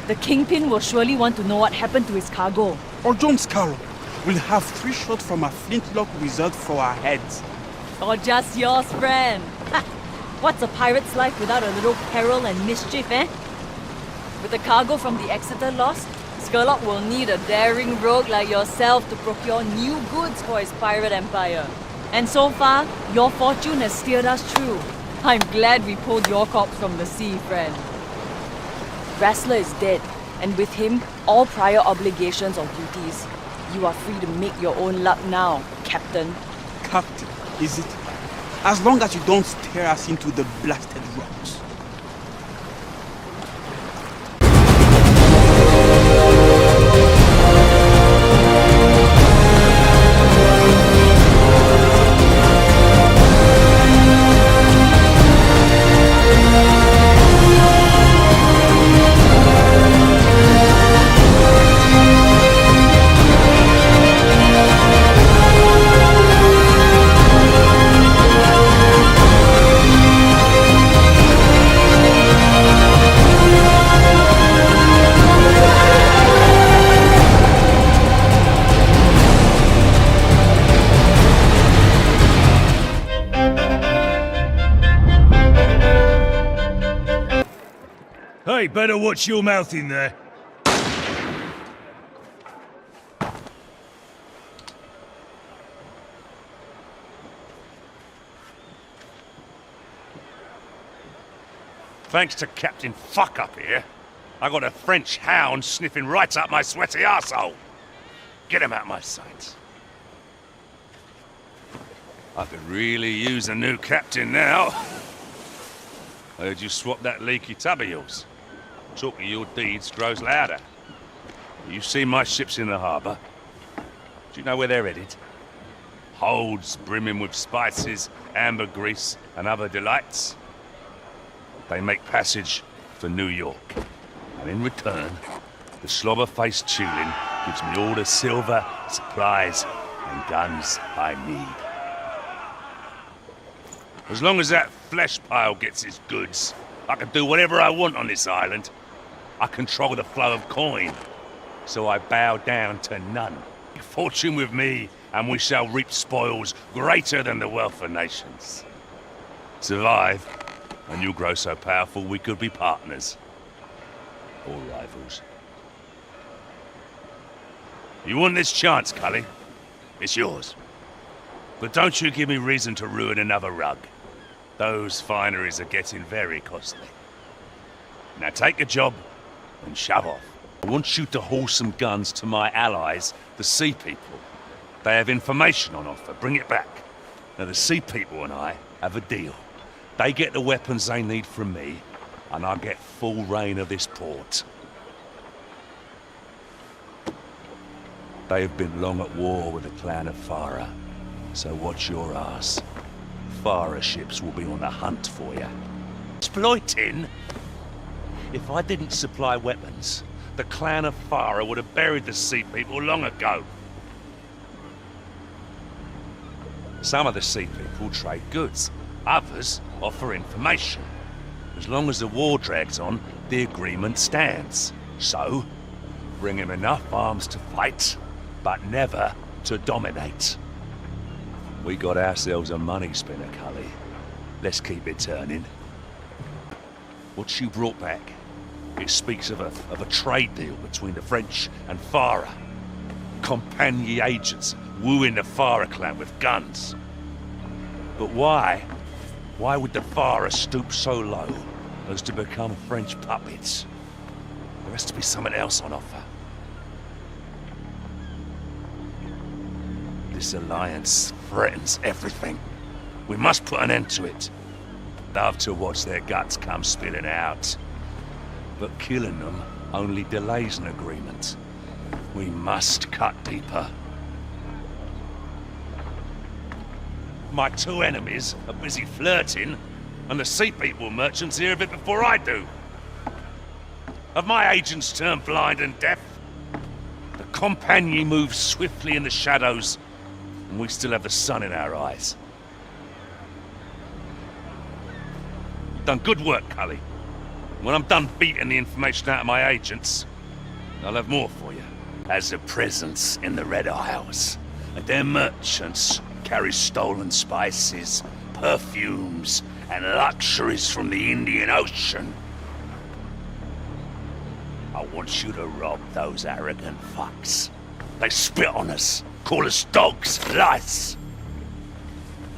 The Kingpin will surely want to know what happened to his cargo. Or John Scarrow. We'll have 3 shots from a flintlock reserved for our heads. Or just yours, friend. Ha! What's a pirate's life without a little peril and mischief, eh? With the cargo from the Exeter lost, Skurlock will need a daring rogue like yourself to procure new goods for his pirate empire. And so far, your fortune has steered us true. I'm glad we pulled your corpse from the sea, friend. Wrestler is dead, and with him, all prior obligations or duties. You are free to make your own luck now, Captain. Captain, is it? As long as you don't stare us into the blasted rocks. Hey, better watch your mouth in there. Thanks to Captain Fuck Up here, I got a French hound sniffing right up my sweaty arsehole. Get him out of my sight. I could really use a new captain now. I heard you swap that leaky tub of yours. Talk of your deeds grows louder. You've seen my ships in the harbour. Do you know where they're headed? Holds brimming with spices, ambergris, and other delights. They make passage for New York. And in return, the slobber-faced Tulin gives me all the silver, supplies, and guns I need. As long as that flesh pile gets its goods, I can do whatever I want on this island. I control the flow of coin, so I bow down to none. Fortune with me, and we shall reap spoils greater than the wealth of nations. Survive, and you'll grow so powerful we could be partners. Or rivals. You want this chance, Cully? It's yours. But don't you give me reason to ruin another rug. Those fineries are getting very costly. Now take a job and shove off. I want you to haul some guns to my allies, the Sea People. They have information on offer. Bring it back. Now the Sea People and I have a deal. They get the weapons they need from me, and I get full reign of this port. They have been long at war with the clan of Farah, so watch your ass. Farah ships will be on the hunt for you. Exploiting? If I didn't supply weapons, the clan of Farah would have buried the Sea People long ago. Some of the Sea People trade goods, others offer information. As long as the war drags on, the agreement stands. So, bring him enough arms to fight, but never to dominate. We got ourselves a money spinner, Cully. Let's keep it turning. What you brought back, it speaks of a trade deal between the French and Farah. Compagnie agents wooing the Farah clan with guns. But why? Why would the Farah stoop so low as to become French puppets? There has to be something else on offer. This alliance threatens everything. We must put an end to it. Love to watch their guts come spilling out. But killing them only delays an agreement. We must cut deeper. My two enemies are busy flirting, and the Sea People merchants hear of it before I do. Have my agents turned blind and deaf? The Compagnie moves swiftly in the shadows, and we still have the sun in our eyes. Done good work, Cully. When I'm done beating the information out of my agents, I'll have more for you. As a presence in the Red Isles, and their merchants carry stolen spices, perfumes, and luxuries from the Indian Ocean. I want you to rob those arrogant fucks. They spit on us, call us dogs, lice.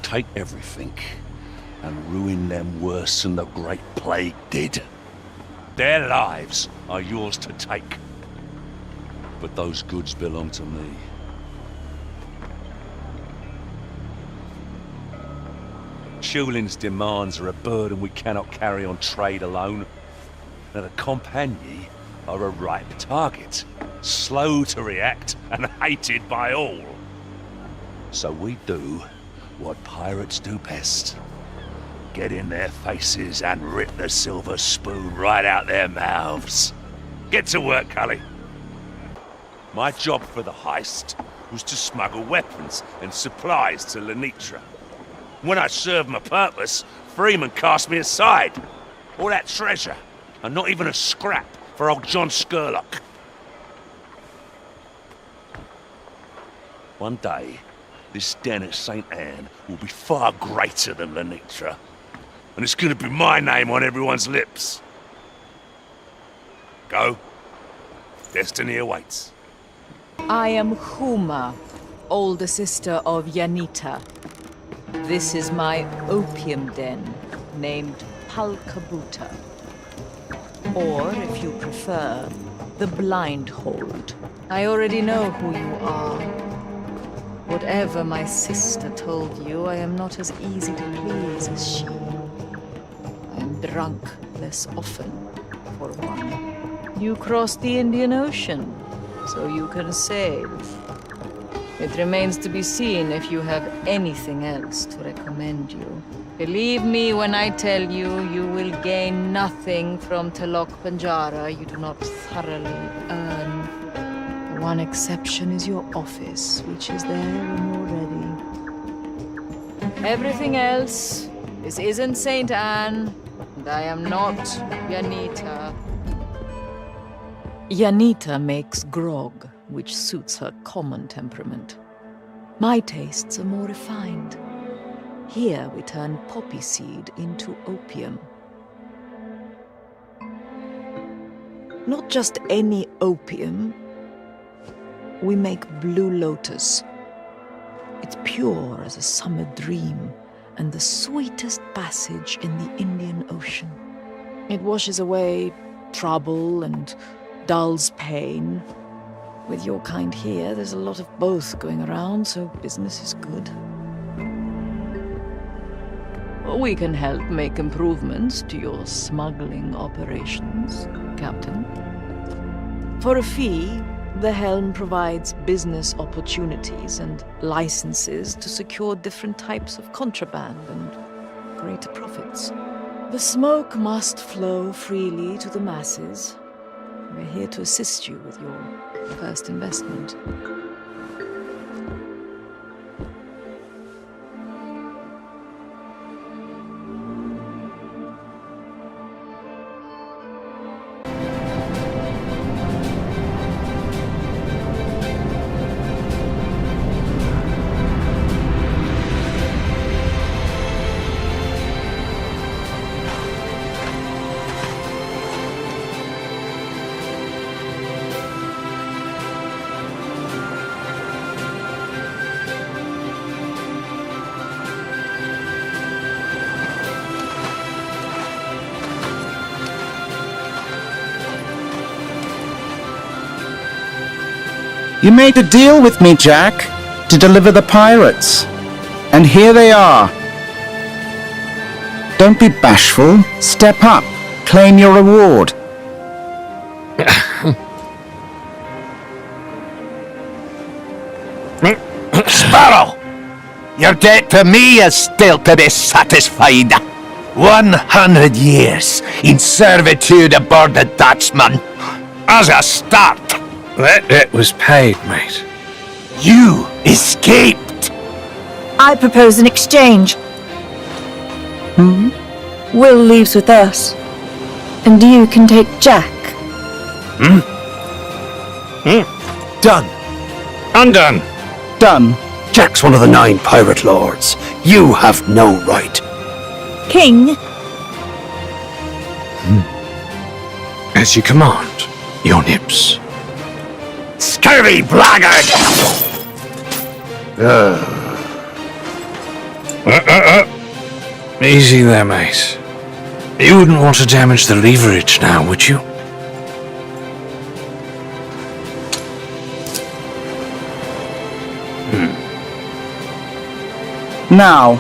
Take everything and ruin them worse than the Great Plague did. Their lives are yours to take. But those goods belong to me. Tulin's demands are a burden we cannot carry on trade alone. Now the Compagnie are a ripe target, slow to react and hated by all. So we do what pirates do best. Get in their faces and rip the silver spoon right out their mouths. Get to work, Cully. My job for the heist was to smuggle weapons and supplies to Lenitra. When I served my purpose, Freeman cast me aside. All that treasure, and not even a scrap for old John Skurlock. One day, this den at St. Anne will be far greater than Lenitra. And it's gonna be my name on everyone's lips. Go. Destiny awaits. I am Huma, older sister of Yanita. This is my opium den, named Palkabuta. Or, if you prefer, the Blindhold. I already know who you are. Whatever my sister told you, I am not as easy to please as she. I am drunk less often, for one. You crossed the Indian Ocean, so you can save. It remains to be seen if you have anything else to recommend you. Believe me when I tell you, you will gain nothing from Talok Banjara you do not thoroughly earn. The one exception is your office, which is there when you're ready. Everything else, this isn't St. Anne, and I am not Yanita. Yanita makes grog, which suits her common temperament. My tastes are more refined. Here we turn poppy seed into opium. Not just any opium. We make Blue Lotus. It's pure as a summer dream and the sweetest passage in the Indian Ocean. It washes away trouble and dulls pain. With your kind here, there's a lot of both going around, so business is good. We can help make improvements to your smuggling operations, Captain. For a fee, the Helm provides business opportunities and licenses to secure different types of contraband and greater profits. The smoke must flow freely to the masses. We're here to assist you with your first investment. You made a deal with me, Jack, to deliver the pirates. And here they are. Don't be bashful. Step up. Claim your reward. Sparrow! Your debt to me is still to be satisfied. 100 years in servitude aboard the Dutchman. As a start. That debt was paid, mate. You escaped! I propose an exchange. Will leaves with us, and you can take Jack. Done. Undone. Done. Jack's one of the 9 pirate lords. You have no right. King. As you command, your nips. Scurvy blackguard! Easy there, mate. You wouldn't want to damage the leverage now, would you? Now.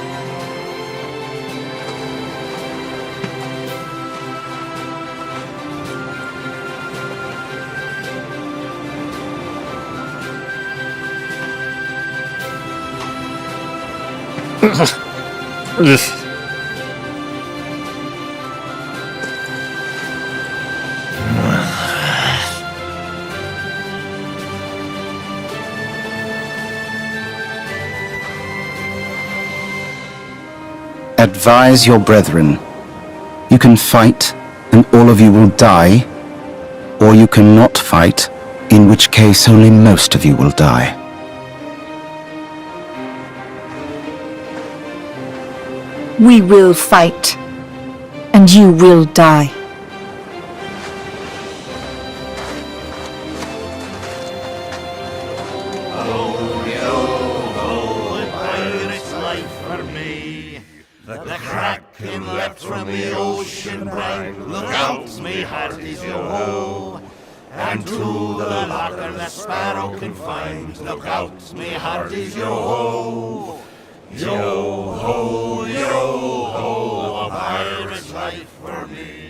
Advise your brethren. You can fight, and all of you will die, or you cannot fight, in which case only most of you will die. We will fight, and you will die. The kraken leapt from the ocean brine. Look out, me hearties, yo-ho! And to the locker the sparrow can find. Look out, me hearties, yo-ho! Yo-ho, yo-ho, a pirate's life for me.